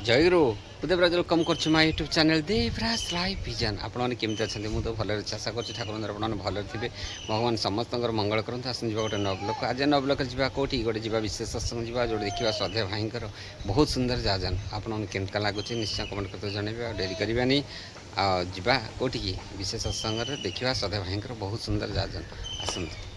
जयगुरु Udayraj welcome कर YouTube channel Devraj live vision आपने केमती अच्छा मुझे भल आशा कर ठाकुर आपने भल थे भगवान समस्त मंगल करते आस गोटे नवलोक आज नवलोक जा कौटी गोटे जा विशेष सत्संग जा जो देखा श्रद्धे भाई बहुत सुंदर जाजन आपने केमता लगुच निश्चय कमेंट करते जनइबे डेरी करवानी जा कौटी की विशेष सत्संग देखा श्रद्धे भाई बहुत सुंदर जाजन आसत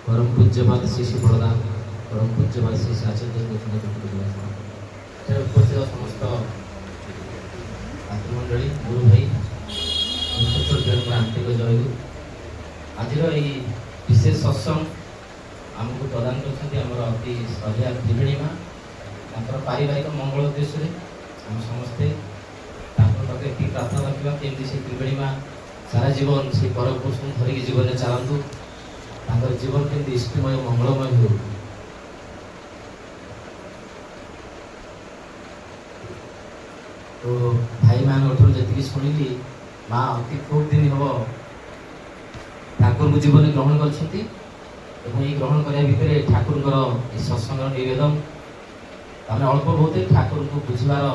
परम पूज्यपाद श्री श्री प्रधान परम पूज्यपाद श्री श्री आचार्य उपस्थित समस्त मातृमंडली गुरु भाई आंतरिक जयगुरु आज विशेष सत्संग आमको प्रदान कर अति श्रद्धा त्रिवेणी माँ पारिवारिक मंगल उद्देश्य आम समस्ते पाखे प्रार्थना रखा केमती से त्रिवेणी माँ सारा जीवन से परम पुरुष धरिक जीवन में चलतु जीवन केमती इष्टमय मंगलमय हो तो भाई मान जी शुणिली माँ अति खूब दिन हम ठाकुर को जीवन ग्रहण कर ग्रहण करने भितर ठाकुर सत्संग नवेदन आम अल्प बहुत ठाकुर को बुझार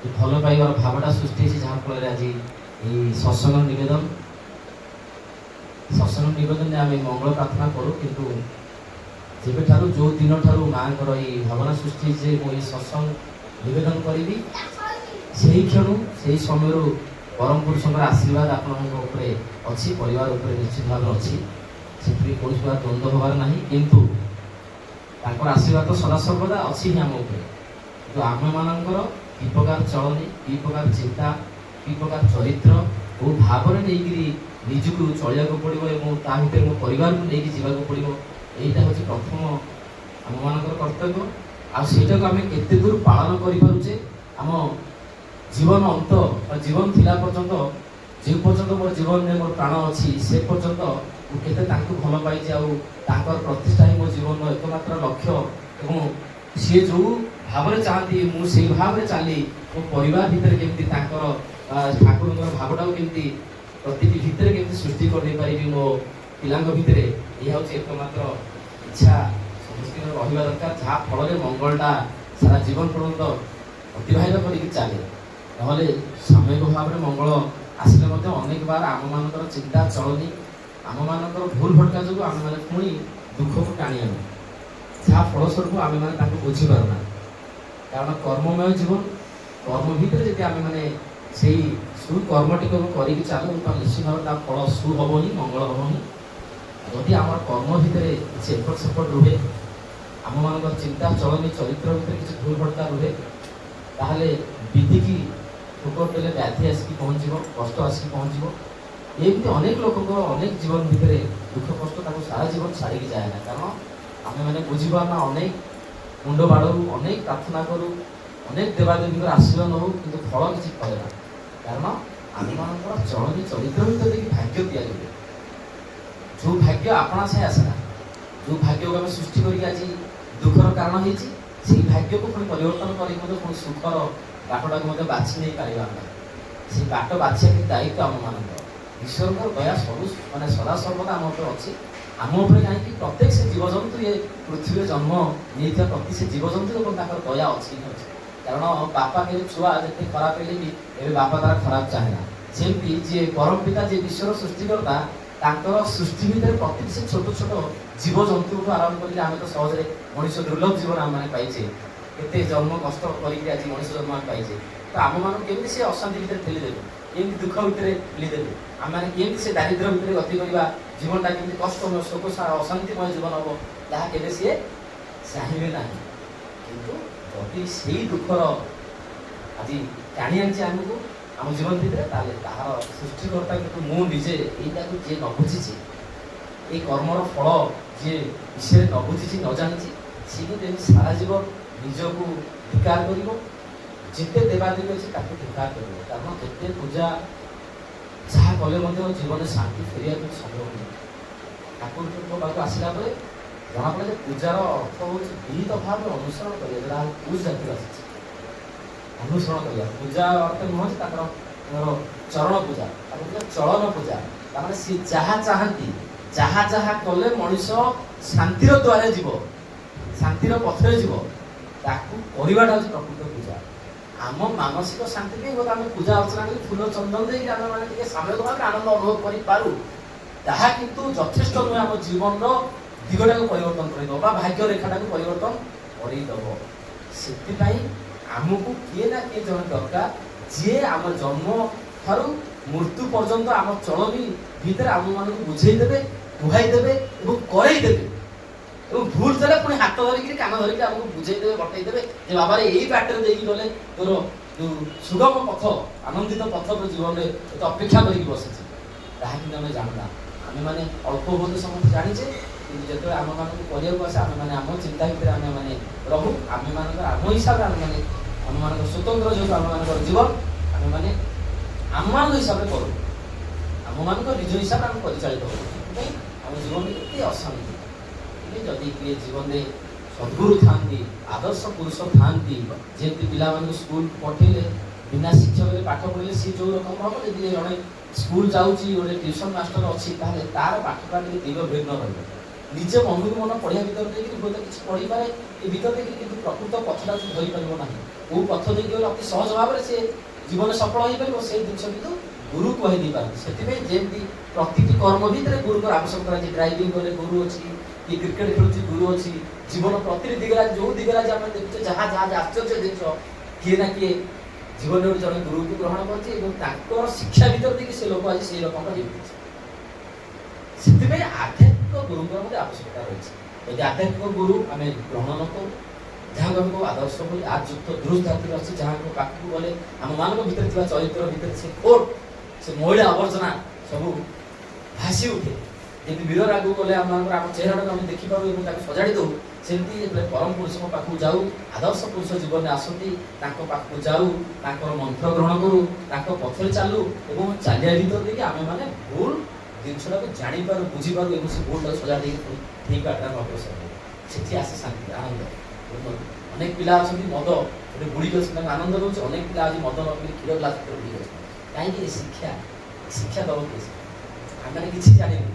भल पाइबार भावटा सृष्टि जहाँफल आज ये सत्संग नवेदन आम मंगल प्रार्थना करूँ किंतु जेबे ठारू जो दिन ठारू माँ ये भावना सृष्टि जे मुझे सत्संग नवेदन करी से क्षण से समय परम पुरुष आशीर्वाद आपरे अच्छी परिवार निश्चित भाव अच्छी से कौन प्रकार द्वंद्व हबार ना किंतु आशीर्वाद तो सदा सर्वदा अच्छी आम तो आम मानकर कि प्रकार चलनी कि प्रकार चिंता कि प्रकार चरित्र और भाव नहीं निजक चलिया पड़ो ता भर मो परिवार को लेकिन जावाक पड़ो यहीटा हूँ प्रथम आम मान कर्तव्य आईटा को आम के दूर पालन करें आम जीवन अंत जीवन थिला पर्यंत जो पर्यंत मोर जीवन में मोर प्राण अच्छी से पर्यंत केते भल पाई प्रतिष्ठा ही मो जीवन एकमात्र लक्ष्य और सी जो भाव चाहती मुझे भाव में चली मो परिवार भितर केमती ठाकुर भावटा केमती प्रति भितर केमती सृष्टि कर पारि मो पिला भितर यह हूँ एकमात्र इच्छा समस्त रहा दरकार जहाँ फल मंगलटा सारा जीवन पर्यंत अतिबाहित कर चले ना सामयिक भाव में मंगल आसिले अनेक बार आम मान चिंता चलनी आम मान भूल भटका जो आम मैंने पुणी दुख को टाणी आनु जहाँ फलस्वरूप आम मैंने बुझीपारना कारण कर्ममय जीवन कर्म भितर जी आम मैंने से सुकर्मटी कर चलू तो निश्चित भाव फल सु हेनी मंगल हेनी जदि आम कर्म भितर किसी एपट सेपट रुहे आम मान चिंता चलनी चरित्र भितर किसी भूल भटका रुहे ताहले विधि की ठोकर देले व्याधि आसिक पहुँच कष्ट आसिक पहुँच एमती अनेक लोक अनेक जीवन भितर दुख कष्ट सारा जीवन छाड़ी जाए ना कारण आम मैंने बुझीपारना अनेक मुंड बाड़ू अनेक प्रार्थना करूँ अनेक देवादेवी आशीर्वाद नौ कि फल किसी फले ना कारण आम मान चलनी चरित्र भितर देखिए भाग्य तैयारी जो भाग्य आपणा से आसेना जो भाग्य को आम सृष्टि कर आज दुखर कारण होती भाग्य को पुणी परिवर्तन कर सुखर बाटटा को बाछि नहीं पार से बाट बाछिया दायित्व आम मान ईश्वर दया सब मानने सदा सर्वदा आम अच्छी आम कहीं प्रत्येक से जीवजंतु ये पृथ्वी जन्म नहीं प्रति से जीवजंतु दया अच्छी कारण बापा के छुआ जिते खराब हेले भी ए बापा तार खराब चाहेना जमी जी परम पिता जी विश्वर सृष्टिकर्ता सृष्टि भितर प्रति से छोट छोट जीवजंतु आरंभ कर आम तो सहजे मनीष दुर्लभ जीवन आम मैंने पाइचे केते जन्म कष्ट करके आज मनीष जन्म पाइचे तो आम मान केमी से अशांति भितर ठेलीदेवे केमी दुख भितर ठेलीदेवे आम मैंने केमी से दारिद्र्य भितर गति करवा जीवनटा केमी कष्टमय शोक अशांतिमय जीवन हम जहाँ के सी चाहे ना किंतु जदि से दुखर आज टाणी आनी आमको आम जीवन भितर तार सृष्टिकर्ता कि मुझे यहीटा को जी न बुझी ये कर्मर फल जी विषय न बुझी न जानी सी सारा जीवन निजक धिकार कर जिते देवादेवी अच्छे धिकार कर कारण जिते पूजा जहाँ कले जीवन शांति फेरिया संभव नहीं ठाकुर पाक आसला जना पड़े पूजार अर्थ हूँ विहित भाव अनुसरण कर पूज जाति आसी अनुसरण कर पूजा अर्थ नुह ଚରଣ ପୂଜା, ଚଳନ ପୂଜା। ତାମାନେ ସେ ଯାହା ଚାହାନ୍ତି, ଯାହା ଯାହା କଲେ ମଣିଷ ଶାନ୍ତିର ଦ୍ୱାରେ ଯିବ, ଶାନ୍ତିର ପଥରେ ଯିବ, ତାକୁ କରିବାଟା ହେଉଛି ପ୍ରକୃତ ପୂଜା। ଆମ ମାନସିକ ଶାନ୍ତି ପାଇଁ ବୋଧେ ଆମେ ପୂଜା ଅର୍ଚ୍ଚନା କରି ଫୁଲ ଚନ୍ଦନ ଦେଇକି ଆମେ ମାନେ ଟିକେ ସାମୟିକ ଭାବରେ ଆନନ୍ଦ ଅନୁଭବ କରିପାରୁ, ତାହା କିନ୍ତୁ ଯଥେଷ୍ଟ ନୁହେଁ ଆମ ଜୀବନର ଦିଗଟାକୁ ପରିବର୍ତ୍ତନ କରିଦେବ ବା ଭାଗ୍ୟ ରେଖାଟାକୁ ପରିବର୍ତ୍ତନ କରିଦେବ। ସେଥିପାଇଁ ଆମକୁ କିଏ ନା କିଏ ଜଣେ ଦରକାର, ଯିଏ ଆମ ଜନ୍ମ ଠାରୁ ମୃତ୍ୟୁ ପର୍ଯ୍ୟନ୍ତ ଆମ ଚଳନି ଭିତରେ ଆମମାନଙ୍କୁ ବୁଝେଇ ଦେବେ, କୁହାଇ ଦେବେ ଏବଂ କରେଇ ଦେବେ। ଏବଂ ଭୁଲ ଥିଲେ ପୁଣି ହାତ ଧରିକି କାନ ଧରିକି ଆମକୁ ବୁଝେଇ ଦେବେ, ବଟେଇ ଦେବେ ଯେ ବାବାରେ ଏଇ ବାଟରେ ଦେଇକି ଗଲେ ତୋର ଯୋଉ ସୁଗମ ପଥ, ଆନନ୍ଦିତ ପଥ ତୋ ଜୀବନରେ ତୋତେ ଅପେକ୍ଷା କରିକି ବସିଛି। ତାହା କିନ୍ତୁ ଆମେ ଜାଣୁନା। ଆମେମାନେ ଅଳ୍ପ ବହୁତ ସମସ୍ତେ ଜାଣିଛେ, କିନ୍ତୁ ଯେତେବେଳେ ଆମମାନଙ୍କୁ କରିବାକୁ ଆସେ ଆମେମାନେ ଆମ ଚିନ୍ତା ଭିତରେ ଆମେମାନେ ରହୁ। ଆମେମାନଙ୍କର ଆମ ହିସାବରେ ଆମମାନଙ୍କର ସ୍ୱତନ୍ତ୍ର ଯେହେତୁ ଆମମାନଙ୍କର ଜୀବନ, ଆମେମାନେ ଆମମାନଙ୍କ ହିସାବରେ କରୁ, ଆମମାନଙ୍କ ନିଜ ହିସାବରେ ଆମେ ପରିଚାଳିତ କରୁ। ସେଥିପାଇଁ ଆମ ଜୀବନରେ ଏତେ ଅଶାନ୍ତି। ଯଦି କିଏ ଜୀବନରେ ସଦ୍ଗୁରୁ ଥାଆନ୍ତି, ଆଦର୍ଶ ପୁରୁଷ ଥାଆନ୍ତି, ଯେମିତି ପିଲାମାନଙ୍କୁ ସ୍କୁଲ ପଠେଇଲେ ବିନା ଶିକ୍ଷକରେ ପାଠ ପଢ଼ିଲେ ସିଏ ଯେଉଁ ରକମ ହେବ, ଯଦି ଜଣେ ସ୍କୁଲ ଯାଉଛି, ଗୋଟେ ଟ୍ୟୁସନ୍ ମାଷ୍ଟର ଅଛି, ତାହେଲେ ତାର ପାଠଟା ଟିକେ ଦିଗ ଭିନ୍ନ ରହିବ। ନିଜେ ମନକୁ ମନ ପଢ଼ିବା ଭିତରେ ଦେଇକି ହୁଏତ କିଛି ପଢ଼ିପାରେ, ଏ ଭିତରେ ଦେଇକି କିନ୍ତୁ ପ୍ରକୃତ ପଥଟା ସେ ଧରିପାରିବ ନାହିଁ। କେଉଁ ପଥ ଦେଇକି ଗଲେ ଅତି ସହଜ ଭାବରେ ସେ ଜୀବନରେ ସଫଳ ହୋଇପାରିବ, ସେଇ ଜିନିଷ କିନ୍ତୁ ଗୁରୁ କହି ଦେଇପାରନ୍ତି। ସେଥିପାଇଁ ଯେମିତି ପ୍ରତିଟି କର୍ମ ଭିତରେ ଗୁରୁଙ୍କର ଆବଶ୍ୟକତା ଅଛି। ଡ୍ରାଇଭିଂ କଲେ ଗୁରୁ ଅଛି, କି କ୍ରିକେଟ ଖେଳୁଛି ଗୁରୁ ଅଛି। ଜୀବନ ପ୍ରତିଟି ଦିଗରେ ଯେଉଁ ଦିଗରେ ଆମେ ଦେଖୁଛେ ଯାହା ଯାହା ଆଶ୍ଚର୍ଯ୍ୟ ଜିନିଷ, କିଏ ନା କିଏ ଜୀବନରେ ଗୋଟେ ଜଣେ ଗୁରୁକୁ ଗ୍ରହଣ କରିଛି ଏବଂ ତାଙ୍କର ଶିକ୍ଷା ଭିତରେ ଦେଇକି ସେ ଲୋକ ଆଜି ସେଇ ରକମର ଜୀବିଛି। ସେଥିପାଇଁ ଆଧ୍ୟାତ୍ମିକ ଗୁରୁଙ୍କର ମଧ୍ୟ ଆବଶ୍ୟକତା ରହିଛି। ଯଦି ଆଧ୍ୟାତ୍ମିକ ଗୁରୁ ଆମେ ଗ୍ରହଣ ନ କରୁ, ଯାହାକୁ ଆମେ କହୁ ଆଦର୍ଶ ବୋଲି ଆଯୁକ୍ତ ଦୃଢ଼ ଜାତିର ଅଛି, ଯାହାଙ୍କ ପାଖକୁ ଗଲେ ଆମମାନଙ୍କ ଭିତରେ ଥିବା ଚରିତ୍ର ଭିତରେ ସେ ଖୋଟ, ସେ ମଇଳା ଆବର୍ଜନା ସବୁ ଭାସି ଉଠେ। ଯେମିତି ମିରର ଆଗକୁ ଗଲେ ଆମମାନଙ୍କର ଆମ ଚେହେରାଟାକୁ ଆମେ ଦେଖିପାରୁ ଏବଂ ତାକୁ ସଜାଡ଼ି ଦେଉ, ସେମିତି ଯେତେବେଳେ ପରମ ପୁରୁଷଙ୍କ ପାଖକୁ ଯାଉ, ଆଦର୍ଶ ପୁରୁଷ ଜୀବନରେ ଆସନ୍ତି, ତାଙ୍କ ପାଖକୁ ଯାଉ, ତାଙ୍କର ମନ୍ତ୍ର ଗ୍ରହଣ କରୁ, ତାଙ୍କ ପଥରେ ଚାଲୁ ଏବଂ ଚାଲିବା ଭିତରେ ଦେଇକି ଆମେମାନେ ଭୁଲ ଜିନିଷଟାକୁ ଜାଣିପାରୁ, ବୁଝିପାରୁ ଏବଂ ସେ ଭୁଲଟାକୁ ସଜାଡ଼ି ଦେଇକି ଠିକ୍ ବାଟରେ ଆମେ ଅଗ୍ରସର ହେଉ। ସେଠି ଆସେ ଶାନ୍ତି, ଆନନ୍ଦ। ଅନେକ ପିଲା ଅଛନ୍ତି ମଦ ଗୋଟେ ବୁଡ଼ିକି ଅଛି, ତାଙ୍କୁ ଆନନ୍ଦ ଦେଉଛି। ଅନେକ ପିଲା ଆଜି ମଦ ନ ପିଇ କ୍ଷୀର ଗ୍ଲାସ ଭିତରେ ବୁଡ଼ିକି ଅଛି। କାହିଁକି? ଶିକ୍ଷା ଦେବ କିଏ? ଆମେ କିଛି ଜାଣିନୁ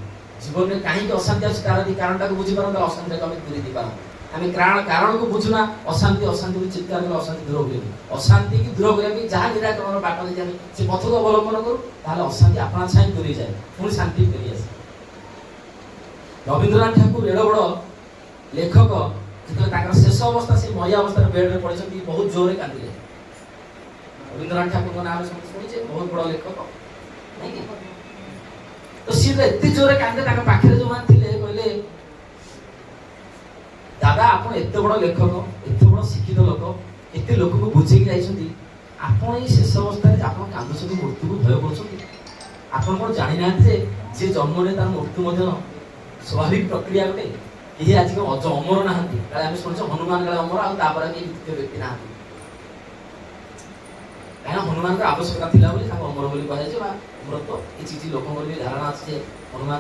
ଜୀବନରେ କାହିଁକି ଅଶାନ୍ତି ଆସୁଛି, ତାର ଯଦି କାରଣଟାକୁ ବୁଝିପାରନ୍ତା, ଅଶାନ୍ତିଟାକୁ ଆମେ ଦୂରେଇ ଦେଇପାରନ୍ତା। ଆମେ କାରଣକୁ ବୁଝୁନା, ଅଶାନ୍ତିକୁ ଚିତ୍କାର କଲେ ଅଶାନ୍ତି ଦୂର ହୁଏନି। ଅଶାନ୍ତିକୁ ଦୂର କରିବା ପାଇଁ ଯାହା ନିରାକରଣର ବାଟ ଯଦି ଆମେ ସେ ପଥକୁ ଅବଲମ୍ବନ କରୁ, ତାହେଲେ ଅଶାନ୍ତି ଆପଣା ଛାଇଁ ଦୂରେଇ ଯାଏ, ପୁଣି ଶାନ୍ତି ଫେରି ଆସେ। ରବୀନ୍ଦ୍ରନାଥ ଠାକୁର ଏଡ ବଡ଼ ଲେଖକ, ଯେତେବେଳେ ତାଙ୍କର ଶେଷ ଅବସ୍ଥା ସେ ମରିଆ ଅବସ୍ଥାରେ ବେଡରେ ପଡ଼ିଛନ୍ତି, ବହୁତ ଜୋରରେ କାନ୍ଦିଲେ। ରବୀନ୍ଦ୍ରନାଥ ଠାକୁରଙ୍କ ନାଁ ଆମେ ସମସ୍ତେ ଶୁଣିଛେ, ବହୁତ ବଡ଼ ଲେଖକ ନାଇଁ କି? ତ ସିଏ ଏତେ ଜୋରରେ କାନ୍ଦେ, ତାଙ୍କ ପାଖରେ ଯୋଉମାନେ ଥିଲେ କହିଲେ, ଦାଦା ଆପଣ ଏତେ ବଡ଼ ଲେଖକ, ଏତେ ବଡ଼ ଶିକ୍ଷିତ ଲୋକ, ଏତେ ଲୋକଙ୍କୁ ବୁଝେଇକି ଯାଇଛନ୍ତି, ଆପଣ ଏଇ ଶେଷ ଅବସ୍ଥାରେ ଆପଣ କାନ୍ଦୁଛନ୍ତି, ମୃତ୍ୟୁକୁ ଭୟ କରୁଛନ୍ତି। ଆପଣ କଣ ଜାଣିନାହାନ୍ତି ଯେ ଯିଏ ଜନ୍ମରେ ତାର ମୃତ୍ୟୁ ମଧ୍ୟ ସ୍ୱାଭାବିକ ପ୍ରକ୍ରିୟା ଗୋଟେ? କେହି ଆଜି ଅମର ନାହାନ୍ତି। କାଳେ ଆମେ ଶୁଣିଛୁ ହନୁମାନ କାଳେ ଅମର, ଆଉ ତାପରେ କେହି ଦ୍ୱିତୀୟ ବ୍ୟକ୍ତି ନାହାନ୍ତି। କାହିଁକିନା ହନୁମାନଙ୍କର ଆବଶ୍ୟକତା ଥିଲା ବୋଲି ତାଙ୍କୁ ଅମର ବୋଲି କୁହାଯାଇଛି, ବା ଅମରତ୍ୱ କିଛି କିଛି ଲୋକଙ୍କର ବି ଧାରଣା ଅଛି ଯେ ହନୁମାନ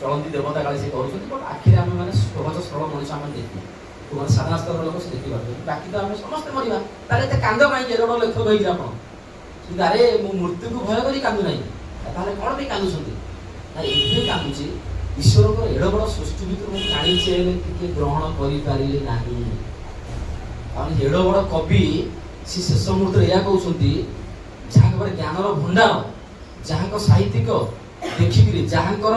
ଚଳନ୍ତି ଦେବତା କାଳେ ସେ କରୁଛନ୍ତି। ବଟ୍ ଆଖିରେ ଆମେ ମାନେ ସହଜ ସରଳ ମଣିଷ ଆମେ ଦେଖୁ, ଯେଉଁମାନେ ସାଧାରଣ ସ୍ତରର ଲୋକ ସେ ଦେଖିପାରୁଛନ୍ତି। ବାକି ତ ଆମେ ସମସ୍ତେ ମରିବା, ତାହେଲେ ଏତେ କାନ୍ଦ କାହିଁକି? ଏତେ ବଡ଼ ଲେଖକ ହେଇଛି ଆପଣ, କିନ୍ତୁ ଆରେ ମୁଁ ମୃତ୍ୟୁକୁ ଭୟ କରି କାନ୍ଦୁ ନାହିଁ, ତାହେଲେ କ'ଣ ପାଇଁ କାନ୍ଦୁଛନ୍ତି? ନା ଏଥିପାଇଁ କାନ୍ଦୁଛି, ଈଶ୍ୱରଙ୍କର ଏଡ ବଡ଼ ସୃଷ୍ଟି ଭିତରୁ ମୁଁ ଜାଣିଛି ହେଲେ ଟିକେ ଗ୍ରହଣ କରିପାରିଲି ନାହିଁ। କାରଣ ଏଡ ବଡ଼ କବି ସେ ଶେଷ ମୁହୂର୍ତ୍ତରେ ଏହା କହୁଛନ୍ତି, ଯାହାଙ୍କ ପାଖରେ ଜ୍ଞାନର ଭଣ୍ଡାର, ଯାହାଙ୍କ ସାହିତ୍ୟିକ ଦେଖିକିରି, ଯାହାଙ୍କର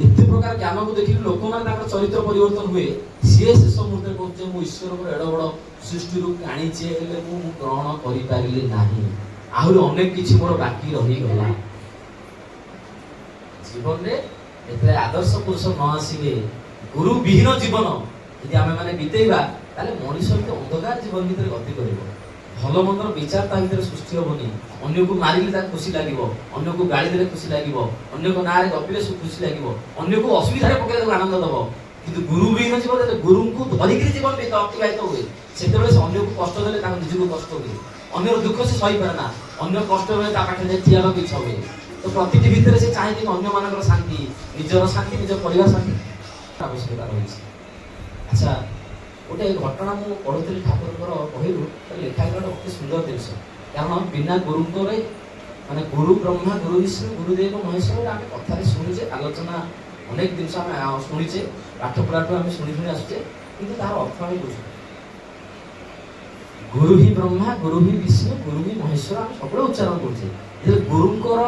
ଏତେ ପ୍ରକାର ଜ୍ଞାନକୁ ଦେଖିକି ଲୋକମାନେ ତାଙ୍କର ଚରିତ୍ର ପରିବର୍ତ୍ତନ ହୁଏ, ସିଏ ଶେଷ ମୁହୂର୍ତ୍ତରେ କହୁଛି ମୁଁ ଈଶ୍ୱରଙ୍କର ଏଡ ବଡ଼ ସୃଷ୍ଟିରୁ ଜାଣିଛି ହେଲେ ମୁଁ ଗ୍ରହଣ କରିପାରିଲି ନାହିଁ, ଆହୁରି ଅନେକ କିଛି ମୋର ବାକି ରହିଗଲା। ଜୀବନରେ ଯେତେବେଳେ ଆଦର୍ଶ ପୁରୁଷ ନ ଆସିବେ, ଗୁରୁ ବିହୀନ ଜୀବନ ଯଦି ଆମେ ମାନେ ବିତେଇବା, ତାହେଲେ ମଣିଷ ଭିତରେ ଅନ୍ଧକାର ଜୀବନ ଭିତରେ ଗତି କରିବ। ଭଲ ମନ୍ଦର ବିଚାର ତା ଭିତରେ ସୃଷ୍ଟି ହବନି। ଅନ୍ୟକୁ ମାରିଲେ ତାକୁ ଖୁସି ଲାଗିବ, ଅନ୍ୟକୁ ଗାଳି ଦେଲେ ଖୁସି ଲାଗିବ, ଅନ୍ୟଙ୍କ ନାଁରେ ଗପିଲେ ଖୁସି ଲାଗିବ, ଅନ୍ୟକୁ ଅସୁବିଧାରେ ପକେଇଲେ ତାକୁ ଆନନ୍ଦ ଦବ। କିନ୍ତୁ ଗୁରୁ ବିହୀନ ଜୀବନ, ଗୁରୁଙ୍କୁ ଧରିକିରି ଜୀବନ ଅତିବାହିତ ହୁଏ, ସେତେବେଳେ ସେ ଅନ୍ୟକୁ କଷ୍ଟ ଦେଲେ ତାଙ୍କୁ ନିଜକୁ କଷ୍ଟ ହୁଏ। ଅନ୍ୟର ଦୁଃଖ ସେ ସହିପାରେ ନା, ଅନ୍ୟ କଷ୍ଟ ହେଲେ ତା ପାଖରେ ଯାଇ ଠିଆ ହେବାକୁ ଇଚ୍ଛା ହୁଏ। ତ ପ୍ରତିଟି ଭିତରେ ସେ ଚାହିଁକି ଅନ୍ୟମାନଙ୍କର ଶାନ୍ତି, ନିଜର ଶାନ୍ତି, ନିଜ ପରିବାର ଶାନ୍ତି ଆବଶ୍ୟକତା ରହିଛି। ଆଚ୍ଛା, ଗୋଟେ ଘଟଣା ମୁଁ ପଢୁଥିଲି ଠାକୁରଙ୍କର ବହିରୁ, ଲେଖା ହେଇଥିଲା ଗୋଟେ ଅତି ସୁନ୍ଦର ଜିନିଷ। କାରଣ ବିନା ଗୁରୁତ୍ୱରେ ମାନେ ଗୁରୁ ବ୍ରହ୍ମା ଗୁରୁ ବିଷ୍ଣୁ ଗୁରୁଦେବ ମହେଶ୍ୱର ଆମେ କଥାରେ ଶୁଣିଛେ, ଆଲୋଚନା ଅନେକ ଜିନିଷ ଆମେ ଶୁଣିଛେ, ପାଠ ପଢ଼ାଠୁ ଆମେ ଶୁଣି ଆସୁଛେ, କିନ୍ତୁ ତାର ଅର୍ଥ ଆମେ ବୁଝୁ। ଗୁରୁ ହିଁ ବ୍ରହ୍ମା, ଗୁରୁ ହିଁ ବିଷ୍ଣୁ, ଗୁରୁ ହିଁ ମହେଶ୍ୱର ଆମେ ସବୁବେଳେ ଉଚ୍ଚାରଣ କରୁଛେ। ଯେତେବେଳେ ଗୁରୁଙ୍କର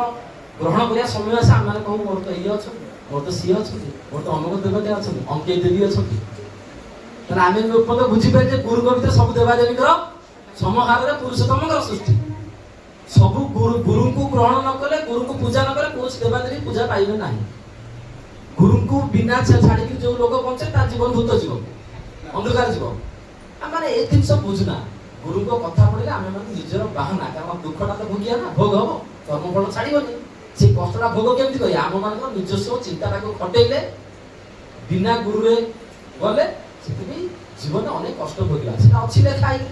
ଗ୍ରହଣ କରିବା ସମୟ ଆସେ ଆମେ କହୁ ମୋର ତ ଇଏ ଅଛନ୍ତି, ମୋର ତ ସିଏ ଅଛନ୍ତି, ମୋର ତ ଅମକ ଦେବତା ଅଛନ୍ତି, ଅଙ୍କେ ଦେବୀ ଅଛନ୍ତି। ତାହେଲେ ଆମେ ମଧ୍ୟ ବୁଝିପାରିଲେ ଯେ ଗୁରୁଙ୍କ ଭିତରେ ସବୁ ଦେବାଦେବୀଙ୍କର ସମାହାରରେ ପୁରୁଷୋତ୍ତମଙ୍କର ସୃଷ୍ଟି। ସବୁ ଗୁରୁଙ୍କୁ ଗ୍ରହଣ ନ କଲେ, ଗୁରୁଙ୍କୁ ପୂଜା ନ କଲେ କୌଣସି ଦେବାଦେବୀ ପୂଜା ପାଇବେ ନାହିଁ। ଗୁରୁଙ୍କୁ ବିନା ଛାଡ଼ିକି ଯୋଉ ଲୋକ ବଞ୍ଚେ ତା ଜୀବନ ଭୂତ ଯିବ, ଅନ୍ଧକାର ଯିବ। ଆମେ ଏ ଜିନିଷ ବୁଝୁନା। ଗୁରୁଙ୍କ କଥା ପଡ଼ିଲେ ଆମେ ମାନେ ନିଜର ବାହାନା, କାରଣ ଦୁଃଖଟା ତ ଭୋଗିଆ ନା, ଭୋଗ ହବ, କର୍ମଫଳ ଛାଡ଼ିବନି। ସେ କଷ୍ଟଟା ଭୋଗ କେମିତି କରିବା? ଆମ ମାନଙ୍କର ନିଜସ୍ୱ ଚିନ୍ତାଟାକୁ ଖଟେଇଲେ, ବିନା ଗୁରୁରେ ଗଲେ ସେଥିପାଇଁ ଜୀବନରେ ଅନେକ କଷ୍ଟ ଭୋଗିବା। ସେଟା ଅଛି ଲେଖା ହେଇକି।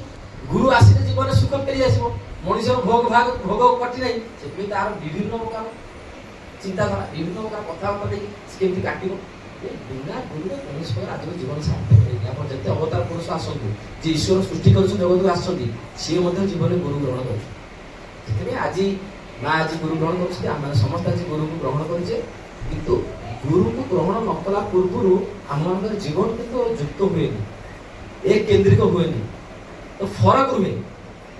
ଗୁରୁ ଆସିଲେ ଜୀବନରେ ସୁଖ ଫେରି ଆସିବ। ମଣିଷର ଭୋଗ କଟି ନାହିଁ, ସେଥିପାଇଁ ତାର ବିଭିନ୍ନ ପ୍ରକାର ଚିନ୍ତାଧାରା, ବିଭିନ୍ନ ପ୍ରକାର କଥାବାର୍ତ୍ତା ଦେଇକି ସେ କେମିତି କାଟିବ। ବିନା ଗୁରୁରେ କୌଣସି ପ୍ରକାର ଆଜିର ଜୀବନ ସାର୍ଥକ ହେଇନି। ଆପଣ ଯେତେ ଅବତାର ପୁରୁଷ ଆସନ୍ତୁ, ଯେ ଈଶ୍ୱର ସୃଷ୍ଟି କରୁଛନ୍ତି ଜଗତକୁ ଆସନ୍ତି, ସିଏ ମଧ୍ୟ ଜୀବନରେ ଗୁରୁ ଗ୍ରହଣ କରୁଛନ୍ତି। ସେଥିପାଇଁ ଆଜି ମା ଆଜି ଗୁରୁ ଗ୍ରହଣ କରୁଛନ୍ତି, ଆମେ ସମସ୍ତେ ଆଜି ଗୁରୁକୁ ଗ୍ରହଣ କରିଛେ। କିନ୍ତୁ ଗୁରୁକୁ ଗ୍ରହଣ ନ କଲା ପୂର୍ବରୁ ଆମମାନଙ୍କର ଜୀବନ କିନ୍ତୁ ଯୁକ୍ତ ହୁଏନି, ଏକ କେନ୍ଦ୍ରିକ ହୁଏନି, ତ ଫରକ ରୁହେ।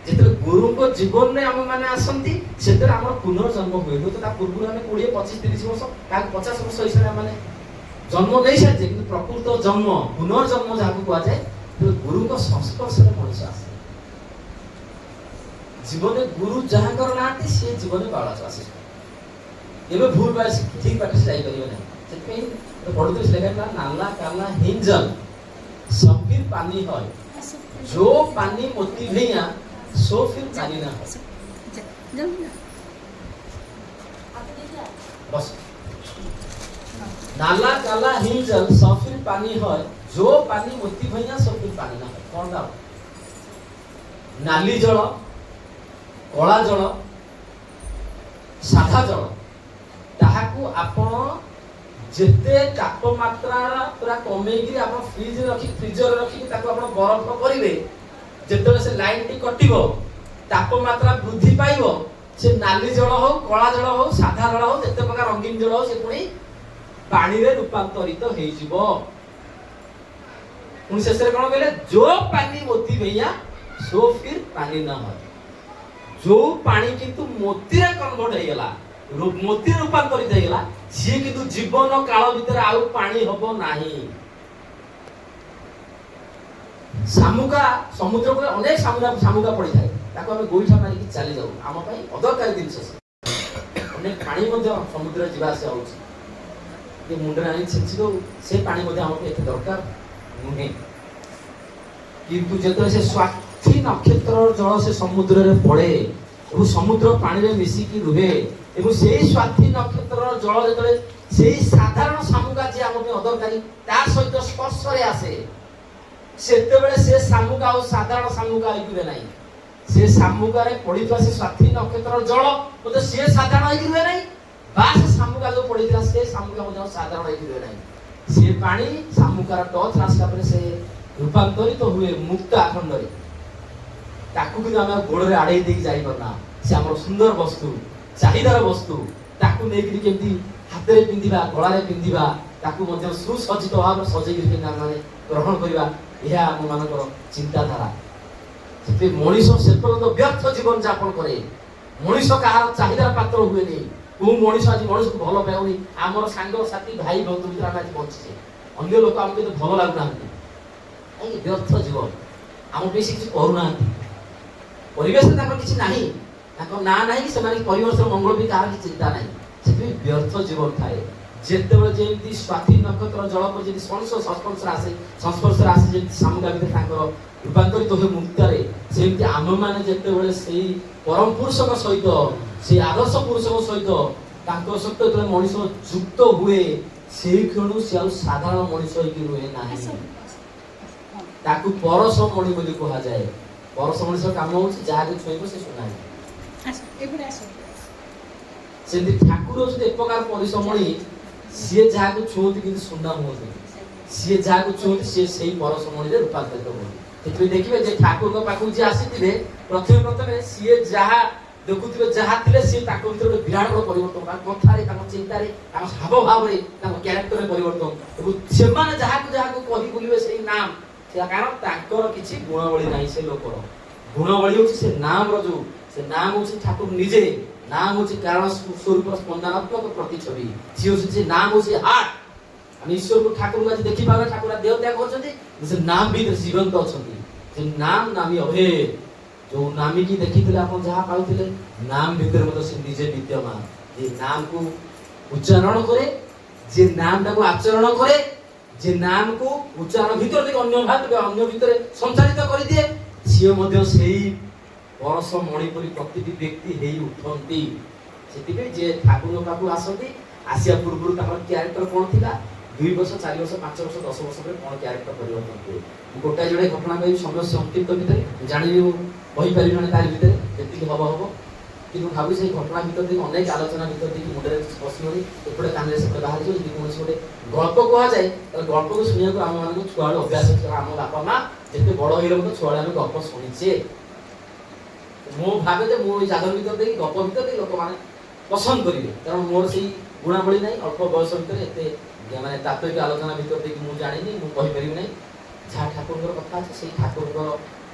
ଯେତେବେଳେ ଗୁରୁଙ୍କ ଜୀବନରେ ଆମ ମାନେ ଆସନ୍ତି, ସେତେବେଳେ ଆମର ପୁନର୍ଜନ୍ମ ହୁଏ। ହୁଏତ ତା ପୂର୍ବରୁ ଆମେ 20, 25, 30 ବର୍ଷ, କାହାକୁ 50 ବର୍ଷ ହିସାବରେ ଆମେ ଜନ୍ମ ନେଇସାରିଛେ, କିନ୍ତୁ ପ୍ରକୃତ ଜନ୍ମ, ପୁନର୍ଜନ୍ମ ଯାହାକୁ କୁହାଯାଏ, ଗୁରୁଙ୍କ ସଂସ୍ପର୍ଶରେ ମଣିଷ ଆସେ। ଜୀବନରେ ଗୁରୁ ଯାହାଙ୍କର ନାହାନ୍ତି ସିଏ ଜୀବନରେ ବାଳକ ଆସେ, ଏବେ ଭୁଲ ବା ଠିକ ବାଟରେ ସେ ଯାଇପାରିବେ ନାହିଁ। ସେଥିପାଇଁ ପଢୁଥିଲି ଲେଖା ହେଇଥିଲା, ନାଲା କାଲା ହିଞ୍ଜଲ ସଫିର ପାନି হয়, जो पानी मोती भैया सो फिर पानी ना हो। बस नाला काला हिंजल सफिर पानी है, जो पानी मोती भैया सो फिर पानी ना हो। कौन था? नाली जल, कला जल, साधा जल, ताहाकू आपण जेते तापमात्रा पूरा कमेगी आप फ्रिज रखी, फ्रिजर रखी ताको आपण बरफ करिवे, जेते से लाइन टी कटिवो, तापमात्रा वृद्धि पाइबो, से नाली जल हो, कला जल हो, साधा जल हो, जेते प्रकार रंगीन जल हो, से पुणी पानी रे रूपांतरित हेइ जिवो। पुणी शेष रे कोन कहले, जो पानी मोती भैया सो फिर पानी ना हो। जो पानी किंतु मोती रे कन्वर्ट हे गेला, मोती रूपांतरित हे गेला, सी किंतु जीवन काल भीतर आउ पानी हबो नाही। सामुका समुद्र को अनेक सामुका पड़ी थाए, ताको हम गोइठा मारिकी चली जाऊ, आम पई अदरकारी जिंस अनेक पानी मध्ये समुद्र जीवा से होउची, जे मुंडरे आनी छिछि दो, से पानी मध्ये हमके एते दरकार नुहे। किंतु जेतरे से स्वार्थी नक्षत्र जल से समुद्र रे पड़े, और समुद्र पानी रे मिसी की रुहे, এবং সেই স্বার্থী নক্ষত্রর জল যেতবে সেই সাধারণ শামুকা যে আমাকে অদরকারি তার সহিত স্পর্শরে আসে, সেতেবেলে সে শামুকা আর সাধারণ শামুকা হইবে নাই। সে শামুকারে পড়িଥିବା সে স্বার্থী নক্ষত্রর জল মতে সে সাধারণ হইবে নাই, বা সে শামুকা যে পড়িଥିଲା সে শামুকা মতে সাধারণ হইবে নাই। সে পানি শামুকার টচ আসলা পরে সে রূপান্তরিত हुए মুক্ত আখণ্ডরে। তাকু কিন্তু আমি গোড়রে আড়াই দেই যাই পারনা, সে আমার সুন্দর বস্তু, চাহিদার বস্তু, তাকু নেইকি কেমতি হাতেরে পিন্ধিবা, গলারে পিন্ধিবা, তাকু মধ্যে সুসজ্জিত ভাবে সজেইকি কেমতি ଆମେ গ্রহণ করিবা, ଏହା ଆମ ମାନଙ୍କର ଚିନ୍ତାଧାରା। ସେଥି ମଣିଷ ସେ ପର୍ଯ୍ୟନ୍ତ ବ୍ୟର୍ଥ ଜୀବନ ଯାପନ କରେ, ମଣିଷ କାହାର ଚାହିଦାର ପାତ୍ର ହୁଏନି। କୋଉ ମଣିଷ ଆଜି ମଣିଷକୁ ଭଲ ପାଉନି? ଆମର ସାଙ୍ଗ ସାଥୀ ଭାଇ ବନ୍ଧୁ ଭିତରେ ଆମେ ଆଜି ବଞ୍ଚିଛେ, ଅନ୍ୟ ଲୋକ ଆମକୁ ଏତେ ଭଲ ଲାଗୁନାହାନ୍ତି, କାହିଁକି? ବ୍ୟର୍ଥ ଜୀବନ, ଆମ ପାଇଁ ସେ କିଛି କରୁନାହାନ୍ତି, ପରିବେଶରେ ତାଙ୍କର କିଛି ନାହିଁ, ତାଙ୍କ ନାଁ ନାହିଁ, ସେମାନେ ପରିବେଶର ମଙ୍ଗଳ ବି କାହାର କିଛି ଚିନ୍ତା ନାହିଁ, ସେଥିପାଇଁ ବ୍ୟର୍ଥ ଜୀବନ ଥାଏ। ଯେତେବେଳେ ଯେମିତି ସ୍ୱାତି ନକ୍ଷତ୍ର ଜଳ ପରି ଯେମିତି ମଣିଷ ସଂସ୍ପର୍ଶରେ ଆସେ ଯେମିତି ସାମୁକା ଭିତରେ ତାଙ୍କର ରୂପାନ୍ତରିତ ହୁଏ ମୁକ୍ତାରେ, ସେମିତି ଆମେମାନେ ଯେତେବେଳେ ସେଇ ପରମ ପୁରୁଷଙ୍କ ସହିତ, ସେଇ ଆଦର୍ଶ ପୁରୁଷଙ୍କ ସହିତ ତାଙ୍କ ସହିତ ଯେତେବେଳେ ମଣିଷ ଯୁକ୍ତ ହୁଏ, ସେଇ କ୍ଷଣୁ ସେ ଆଉ ସାଧାରଣ ମଣିଷ ହେଇକି ରୁହେ ନାହିଁ, ତାକୁ ପରଶ ମଣି ବୋଲି କୁହାଯାଏ। ପରଶ ମଣିଷର କାମ ହଉଛି ଯାହାକୁ ଛୁଇଁବ ସେ ଶୁଣାଏ। ସେମିତି ଠାକୁର ହଉଛନ୍ତି ଏକ ପ୍ରକାର ପରିସମଣି, ସିଏ ଯାହାକୁ ଛୁଅନ୍ତି କିନ୍ତୁ ସୁନା ହୁଅନ୍ତି, ସିଏ ଯାହାକୁ ଛୁଅନ୍ତି ସିଏ ସେଇ ପରସମଣିରେ ରୂପାନ୍ତରିତ ହୁଅନ୍ତି। ସେଥିପାଇଁ ଦେଖିବେ ଯେ ଠାକୁରଙ୍କ ପାଖକୁ ଯିଏ ଆସିଥିବେ, ପ୍ରଥମେ ସିଏ ଯାହା ଦେଖୁଥିବେ ଯାହା ଥିଲେ ସିଏ ତାଙ୍କ ଭିତରେ ଗୋଟେ ବିରାଟ ବଡ଼ ପରିବର୍ତ୍ତନ, ତାଙ୍କ କଥାରେ, ତାଙ୍କ ଚିନ୍ତାରେ, ତାଙ୍କ ହାବଭାବରେ, ତାଙ୍କ କ୍ୟାରେକ୍ଟରରେ ପରିବର୍ତ୍ତନ। ଏବଂ ସେମାନେ ଯାହାକୁ ଯାହାକୁ କହି ବୁଲିବେ ସେଇ ନାମ, କାରଣ ତାଙ୍କର କିଛି ଗୁଣବଳୀ ନାହିଁ। ସେ ଲୋକର ଗୁଣବଳୀ ହଉଛି ସେ ନାମର ଯୋଉ, ସେ ନାମ ହଉଛି ଠାକୁର ନିଜେ। ନାମ ହଉଛି କାରଣ ସ୍ୱରୂପ ସ୍ପନ୍ଦନାତ୍ମକ ପ୍ରତିଛବି। ସିଏ ହଉଛି ସେ ନାମ ହଉଛି ହାର୍ଟ। ଆମେ ଈଶ୍ୱରକୁ ଠାକୁରଙ୍କୁ ଆଜି ଦେଖିପାରୁନା, ଠାକୁର ଦେହ ତ୍ୟାଗ କରୁଛନ୍ତି, ସେ ନାମ ଭିତରେ ଜୀବନ୍ତ ଅଛନ୍ତି। ସେ ନାମ ନାମୀ ଅଭେଦ। ଯୋଉ ନାମୀକି ଦେଖିଥିଲେ ଆପଣ ଯାହା ପାଉଥିଲେ, ନାମ ଭିତରେ ମଧ୍ୟ ସେ ନିଜେ ବିଦ୍ୟମାନ। ଯେ ନାମକୁ ଉଚ୍ଚାରଣ କରେ, ଯେ ନାମଟାକୁ ଆଚରଣ କରେ, ଯେ ନାମକୁ ଉଚ୍ଚାରଣ ଭିତରେ ଦେଖି ଅନ୍ୟ ଭିତରେ ସଞ୍ଚାଳିତ କରିଦିଏ, ସିଏ ମଧ୍ୟ ସେଇ ପରଶ ମଣିପୁରୀ ପ୍ରତିଟି ବ୍ୟକ୍ତି ହେଇ ଉଠନ୍ତି। ସେଥିପାଇଁ ଯେ ଠାକୁରଙ୍କ ପାଖକୁ ଆସନ୍ତି, ଆସିବା ପୂର୍ବରୁ ତାଙ୍କର କ୍ୟାରେକ୍ଟର କ'ଣ ଥିଲା, 2 ବର୍ଷ 4 ବର୍ଷ 5 ବର୍ଷ 10 ବର୍ଷ ପରେ କ'ଣ କ୍ୟାରେକ୍ଟର ପରିବର୍ତ୍ତନ ହୁଏ। ମୁଁ ଗୋଟାଏ ଯୋଡ଼େ ଘଟଣା କହିବି ସମୟ ସଂକ୍ଷିପ୍ତ ଭିତରେ, ଜାଣିବି ମୁଁ କହିପାରିବି ମାନେ ତାରି ଭିତରେ ଯେତିକି ହବ। କିନ୍ତୁ ଭାବୁଛି ସେଇ ଘଟଣା ଭିତରେ ଦେଇକି ଅନେକ ଆଲୋଚନା ଭିତରେ ଦେଇକି ମୁଣ୍ଡରେ ପଶିବନି, ଏପଟେ କାନରେ ସେପଟେ ବାହାରିଯିବ। ଯଦି କୌଣସି ଗୋଟେ ଗଳ୍ପ କୁହାଯାଏ, ତାହେଲେ ଗଳ୍ପକୁ ଶୁଣିବାକୁ ଆମମାନଙ୍କୁ ଛୁଆବେଳୁ ଅଭ୍ୟାସ ଅଛି। ଆମ ବାପା ମା ଯେତେ ବଡ଼ ହେଇଗଲେ ମଧ୍ୟ ଛୁଆବେଳେ ଆମେ ଗପ ଶୁଣିଛେ। ମୁଁ ଭାବେ ଯେ ମୁଁ ଏଇ ଜାଗର ଭିତରେ ଦେଇକି ଗପ ଭିତରେ ଦେଇକି ଲୋକମାନେ ପସନ୍ଦ କରିବେ, କାରଣ ମୋର ସେଇ ଗୁଣାବଳୀ ନାହିଁ। ଅଳ୍ପ ବୟସ ଭିତରେ ଏତେ ମାନେ ତାତ୍ତ୍ୱିକ ଆଲୋଚନା ଭିତରେ ଦେଇକି ମୁଁ ଜାଣିନି, ମୁଁ କହିପାରିବି ନାହିଁ। ଯାହା ଠାକୁରଙ୍କର କଥା ଅଛି, ସେଇ ଠାକୁରଙ୍କର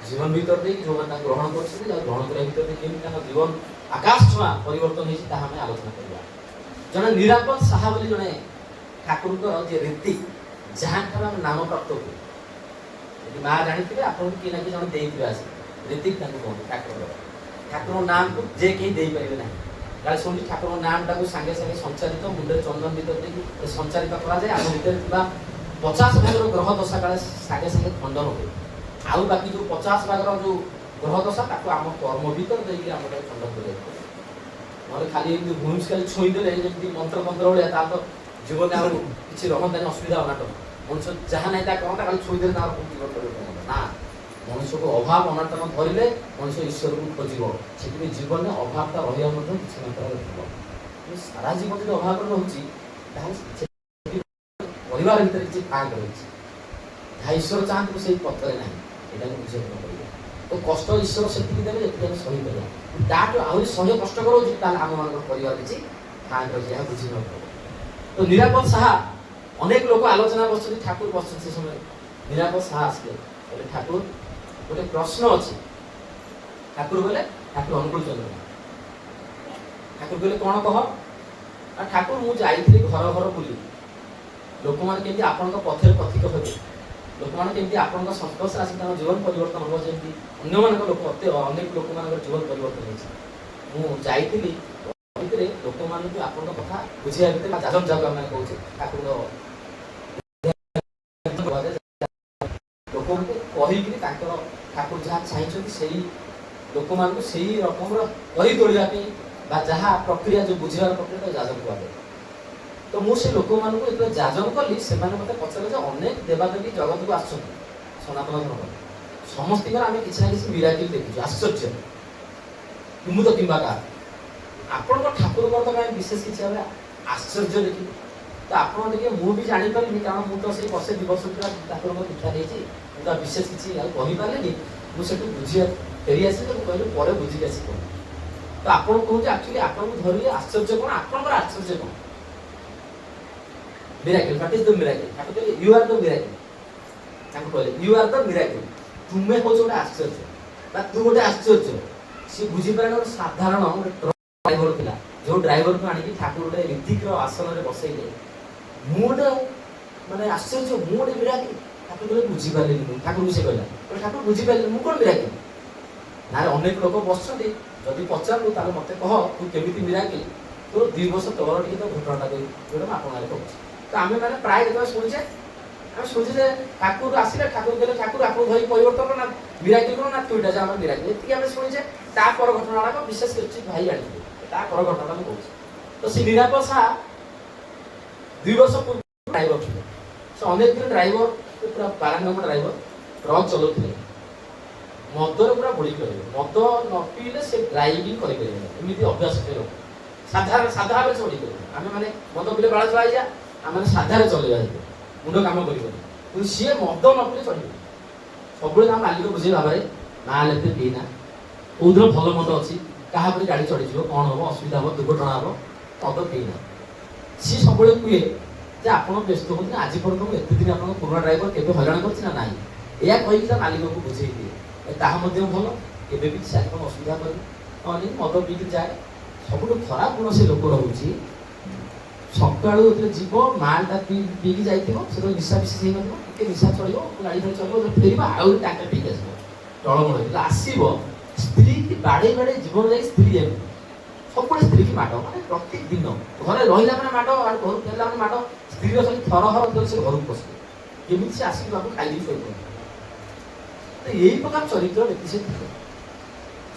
ଜୀବନ ଭିତରେ ଦେଇକି ଯେଉଁମାନେ ତାଙ୍କୁ ଗ୍ରହଣ କରିଛନ୍ତି, ଯାହା ଗ୍ରହଣ କରିବା ଭିତରେ ଦେଇକି କେମିତି ତାଙ୍କ ଜୀବନ ଆକାଶ ଛୁଆଁ ପରିବର୍ତ୍ତନ ହେଇଛି, ତାହା ଆମେ ଆଲୋଚନା କରିବା। ଜଣେ ନିରାପଦ ସାହା ବୋଲି ଜଣେ ଠାକୁରଙ୍କର ଯେ ରୀତି, ଯାହାଠାରୁ ଆମେ ନାମ ପ୍ରାପ୍ତ ହୁଏ। ଯଦି ମା ଜାଣିଥିବେ, ଆପଣଙ୍କୁ କିଏ ନା କିଏ ଜଣେ ଦେଇଥିବେ ଆସି ରୀତି, ତାଙ୍କୁ କୁହନ୍ତି ଠାକୁରଙ୍କର। ଠାକୁରଙ୍କ ନାମକୁ ଯେ କେହି ଦେଇପାରିବେ ନାହିଁ। କାଳେ ଶୁଣିଛି ଠାକୁରଙ୍କ ନାମଟାକୁ ସାଙ୍ଗେ ସାଙ୍ଗେ ସଞ୍ଚାରିତ, ମୁଣ୍ଡରେ ଚନ୍ଦନ ଭିତରେ ଦେଇକି ସଞ୍ଚାରିତ କରାଯାଏ। ଆମ ଭିତରେ ଥିବା 50 ଭାଗର ଗ୍ରହ ଦଶା କାଳେ ସାଙ୍ଗେ ସାଙ୍ଗେ ଖଣ୍ଡନ ହୁଏ। ଆଉ ବାକି ଯୋଉ 50 ଭାଗର ଯୋଉ ଗ୍ରହ ଦଶା, ତାକୁ ଆମ କର୍ମ ଭିତରେ ଦେଇକି ଆମର ଖଣ୍ଡନ କରିବାକୁ ପଡେ। ନହେଲେ ଖାଲି ଏମିତି ଭୂମି ଖାଲି ଛୁଇଁଦେଲେ ଯେମିତି ମନ୍ତ୍ର ଭଳିଆ, ତାର ତ ଜୀବନରେ ଆଉ କିଛି ରହନ୍ତାନି, ଅସୁବିଧା ଅନାଟ। ମଣିଷ ଯାହା ନାହିଁ ତା କହନ୍ତା, ଖାଲି ଛୁଇଁଦେଲେ ତାର ଜୀବନ ପରିବର୍ତ୍ତନ ନା। ମଣିଷକୁ ଅଭାବ ଅନାଟନ ଧରିଲେ ମଣିଷ ଈଶ୍ୱରକୁ ଖୋଜିବ। ସେଥିପାଇଁ ଜୀବନରେ ଅଭାବଟା ରହିବା ମଧ୍ୟ କିଛି ମାତ୍ରାରେ ଥିବ। ସାରା ଜୀବନ ଯଦି ଅଭାବରେ ରହୁଛି, ତାହେଲେ ପରିବାର ଭିତରେ କିଛି ଫାଙ୍କ ରହିଛି। ଯାହା ଈଶ୍ୱର ଚାହାନ୍ତି ସେଇ ପଥରେ ନାହିଁ, ଏଇଟାକୁ ବୁଝିବାକୁ ପଡ଼ିବ। ତ କଷ୍ଟ ଈଶ୍ୱର ସେତିକି ଦେବେ ଯେତିକି ଆମେ ସହିପାରିବା। ତାଠୁ ଆହୁରି ସହ୍ୟ କଷ୍ଟ କରଉଛି, ତାହେଲେ ଆମମାନଙ୍କର ପରିବାର କିଛି ଫାଙ୍କ ରହିଛି, ଏହା ବୁଝିବାକୁ ପଡ଼ିବ। ତ ନିରାପଦ ସାହା, ଅନେକ ଲୋକ ଆଲୋଚନା ବସୁଛନ୍ତି, ଠାକୁର ବସୁଛନ୍ତି ସେ ସମୟରେ। ନିରାପଦ ସାହା ଆସିଲେ କହିଲେ, ଠାକୁର ଗୋଟେ ପ୍ରଶ୍ନ ଅଛି। ଠାକୁର କହିଲେ, ଠାକୁର ଅନୁକୂଳ ଚନ୍ଦ୍ର, ଠାକୁର କହିଲେ କ'ଣ କହ? ଆଉ ଠାକୁର, ମୁଁ ଯାଇଥିଲି ଘର ଘର ବୁଲି, ଲୋକମାନେ କେମିତି ଆପଣଙ୍କ ପଥରେ ପଥିକ ହେବେ, ଲୋକମାନେ କେମିତି ଆପଣଙ୍କ ସଂସ୍ପର୍ଶରେ ଆସି ତାଙ୍କ ଜୀବନ ପରିବର୍ତ୍ତନ ହେବ, ଯେମିତି ଅନ୍ୟମାନଙ୍କ ଲୋକ ଅନେକ ଲୋକମାନଙ୍କର ଜୀବନ ପରିବର୍ତ୍ତନ ହେଇଛି। ମୁଁ ଯାଇଥିଲି ଭିତରେ ଲୋକମାନଙ୍କୁ ଆପଣଙ୍କ କଥା ବୁଝିବା ଭିତରେ, ଯାଜନ ଯାକୁ ଆମେ କହୁଛେ, ଠାକୁରଙ୍କ ଲୋକଙ୍କୁ କହିକିରି ତାଙ୍କର ଠାକୁର ଯାହା ଚାହିଁଛନ୍ତି ସେଇ ଲୋକମାନଙ୍କୁ ସେଇ ରକମର କରି ତୋଳିବା ପାଇଁ, ବା ଯାହା ପ୍ରକ୍ରିୟା ଯୋଉ ବୁଝିବାର ପ୍ରକ୍ରିୟା, ତାକୁ ଯାଜନ କୁହାଯାଏ। ତ ମୁଁ ସେ ଲୋକମାନଙ୍କୁ ଯେତେବେଳେ ଯାଜନ କଲି, ସେମାନେ ମୋତେ ପଚାରିଲେ ଯେ ଅନେକ ଦେବାଦେବୀ ଜଗତକୁ ଆସୁଛନ୍ତି ସନାତନ ଧର୍ମ, ସମସ୍ତଙ୍କର ଆମେ କିଛି ନା କିଛି ମିରାକିଲ୍ ଦେଖିଛୁ, ଆଶ୍ଚର୍ଯ୍ୟ କୁମୁଦ କିମ୍ବା କାହାର। ଆପଣଙ୍କ ଠାକୁରଙ୍କର ତ କାହିଁ ବିଶେଷ କିଛି ଭାବେ ଆଶ୍ଚର୍ଯ୍ୟ ଦେଖିଲି। ତ ଆପଣ ଟିକେ, ମୁଁ ବି ଜାଣିପାରିଲିନି, କାରଣ ମୁଁ ତ ସେଇ ବର୍ଷେ 2 ବର୍ଷ ପୁରା ଠାକୁରଙ୍କ ଦୀକ୍ଷା ଦେଇଛି, ମୁଁ ତ ବିଶେଷ କିଛି ଆଉ କହିପାରିଲିନି। ମୁଁ ସେଠୁ ବୁଝିବା ଫେରି ଆସିଲି, ମୁଁ କହିଲି ପରେ ବୁଝିକି ଆସି କହୁଛି। ତ ଆପଣ କହୁଛି ଆକ୍ଚୁଆଲି ଆପଣଙ୍କୁ ଧରିଲେ ଆଶ୍ଚର୍ଯ୍ୟ କ'ଣ, ଆପଣଙ୍କର ଆଶ୍ଚର୍ଯ୍ୟ କ'ଣ? Miracle, what is the miracle? ତାକୁ କହିଲେ you are the miracle। ତାଙ୍କୁ କହିଲେ you are the miracle, ତୁମେ ହଉଛ ଗୋଟେ ଆଶ୍ଚର୍ଯ୍ୟ, ବା ତୁ ଗୋଟେ ଆଶ୍ଚର୍ଯ୍ୟ। ସିଏ ବୁଝିପାରିଲେ ଗୋଟେ ସାଧାରଣ ଗୋଟେ ଟ୍ରକ୍ ଡ୍ରାଇଭର ଥିଲା, ଯୋଉ ଡ୍ରାଇଭରକୁ ଆଣିକି ଠାକୁର ଗୋଟେ ରୀତିକର ଆସନରେ ବସେଇଲେ। ମୁଁ ଗୋଟେ ମାନେ ଆଶ୍ଚର୍ଯ୍ୟ, ମୁଁ ଗୋଟେ ମିରାକିଲ୍। ଠାକୁର କହିଲେ ବୁଝିପାରିଲିନି ମୁଁ। ଠାକୁରଙ୍କୁ ସେ କହିଲା, ଠାକୁର ବୁଝିପାରିଲିନି ମୁଁ କ'ଣ ମିରାକିଲ୍? ନାରେ ଅନେକ ଲୋକ ବସୁଛନ୍ତି, ଯଦି ପଚାରିଲୁ ତାହେଲେ ମୋତେ କହ ତୁ କେମିତି ମିରାକିଲ୍। ତୋର 2 ବର୍ଷ ତଳର ଟିକେ ତ ଘଟଣାଟା ଦେବି, ଯୋଉଟା ମୁଁ ଆପଣଙ୍କ ଆଗରେ କହୁଛି। ତ ଆମେ ମାନେ ପ୍ରାୟ ଯେତେବେଳେ ଶୁଣିଛେ, ଆମେ ଶୁଣିଛେ ଯେ ଠାକୁର ଆସିଲେ, ଠାକୁର କହିଲେ ଠାକୁର ଆପଣଙ୍କୁ ଧରି ପରିବର୍ତ୍ତନ ନା ମିରାକିଲ୍ କ'ଣ ନା ତୁଇଟା ଯେ ଆମର ମିରାକିଲ୍, ଏତିକି ଆମେ ଶୁଣିଛେ। ତାପର ଘଟଣା ଗୁଡ଼ାକ ବିଶେଷ କିଛି ଭାଇ ଜାଣିଥିବେ, ତାପର ଘଟଣାଟା ମୁଁ କହୁଛି। ତ ସେ ନିରାପଦ ସାହା 2 ବର୍ଷ ପୂର୍ବରୁ ଡ୍ରାଇଭର ଥିଲେ। ସେ ଅନେକ ଦିନ ଡ୍ରାଇଭର, ପୁରା ପାରଙ୍ଗମ ଡ୍ରାଇଭର, ଟ୍ରକ୍ ଚଲାଉଥିଲେ। ମଦରେ ପୁରା ବୁଡ଼ିକି ରହିବେ, ମଦ ନ ପିଇଲେ ସେ ଡ୍ରାଇଭିଂ କରିପାରିବେ, ଏମିତି ଅଭ୍ୟାସ ଥିଲେ। ସାଧା ଭାବରେ ଚଳିପାରିବେ। ଆମେ ମାନେ ମଦ ପିଇଲେ ବାଳ ଚଳା ହେଇଯା, ଆମେ ସାଧାରେ ଚଲେଇବା, ମୁଣ୍ଡ କାମ କରିବନି। କିନ୍ତୁ ସିଏ ମଦ ନ ପିଇଲେ ଚଳିବେ। ସବୁବେଳେ ତାଙ୍କ ମାଲିକ ବୁଝେଇ, ଭାବରେ ମାଲ ଏତେ ପିଇନା, କୋଉଦିନ ଭଲ ମଦ ଅଛି, କାହାପରେ ଗାଡ଼ି ଚଢ଼ିଯିବ, କ'ଣ ହେବ, ଅସୁବିଧା ହେବ, ଦୁର୍ଘଟଣା ହେବ, ମଦ ପିଇନା। ସିଏ ସବୁବେଳେ କୁହେ ଯେ ଆପଣ ବ୍ୟସ୍ତ ହୁଅନ୍ତି, ଆଜି ପର୍ଯ୍ୟନ୍ତ ମୁଁ ଏତେ ଦିନ ଆପଣଙ୍କ ପୁରୁଣା ଡ୍ରାଇଭର କେବେ ହଇରାଣ କରିଛି ନା ନାହିଁ। ଏହା କହିକି ତା ମାଲିକକୁ ବୁଝେଇ ଦିଏ। ତାହା ମଧ୍ୟ ଭଲ, କେବେ ବି ସେ ଆପଣ ଅସୁବିଧା କରିବେ, ନହେଲେ ମଦ ପିଇକି ଯାଏ। ସବୁଠୁ ଖରାପ ଗୁଣ ସେ ଲୋକ ରହୁଛି, ସକାଳୁ ଯେତେବେଳେ ଯିବ ମାଲଟା ପିଇକି ଯାଇଥିବ, ସେତେବେଳେ ନିଶା ବିଶେଷ ହେଇନଥିବ, ଟିକେ ନିଶା ଚଳିବ, ଗାଡ଼ି ଫାଡ଼ି ଚଳିବ, ଫେରିବ ଆହୁରି ଟାଙ୍କା ପିଇକି ଆସିବ, ଟଳମଳ ହେଇଥିଲା ଆସିବ, ସ୍ତ୍ରୀ କି ବାଡ଼େଇ ବାଡ଼େଇ ଜୀବନ ଯାଇ ସ୍ତ୍ରୀ ଏମିତି ସବୁବେଳେ ସ୍ତ୍ରୀ କି ମାଡ଼, ମାନେ ପ୍ରତ୍ୟେକ ଦିନ ଘରେ ରହିଲା ମାନେ ମାଡ଼, ଘରକୁ ଫେରିଲା ମାନେ ମାଡ଼, ସ୍ତ୍ରୀର ଖାଲି ଥରହର ସେ ଘରକୁ ପଶିବ, କେମିତି ସେ ଆସିକି ବାବୁ ଖାଇକି ଶୋଇପଡ଼ିବ। ଏଇ ପ୍ରକାର ଚରିତ୍ର ବ୍ୟକ୍ତି ସେ ଥିଲେ।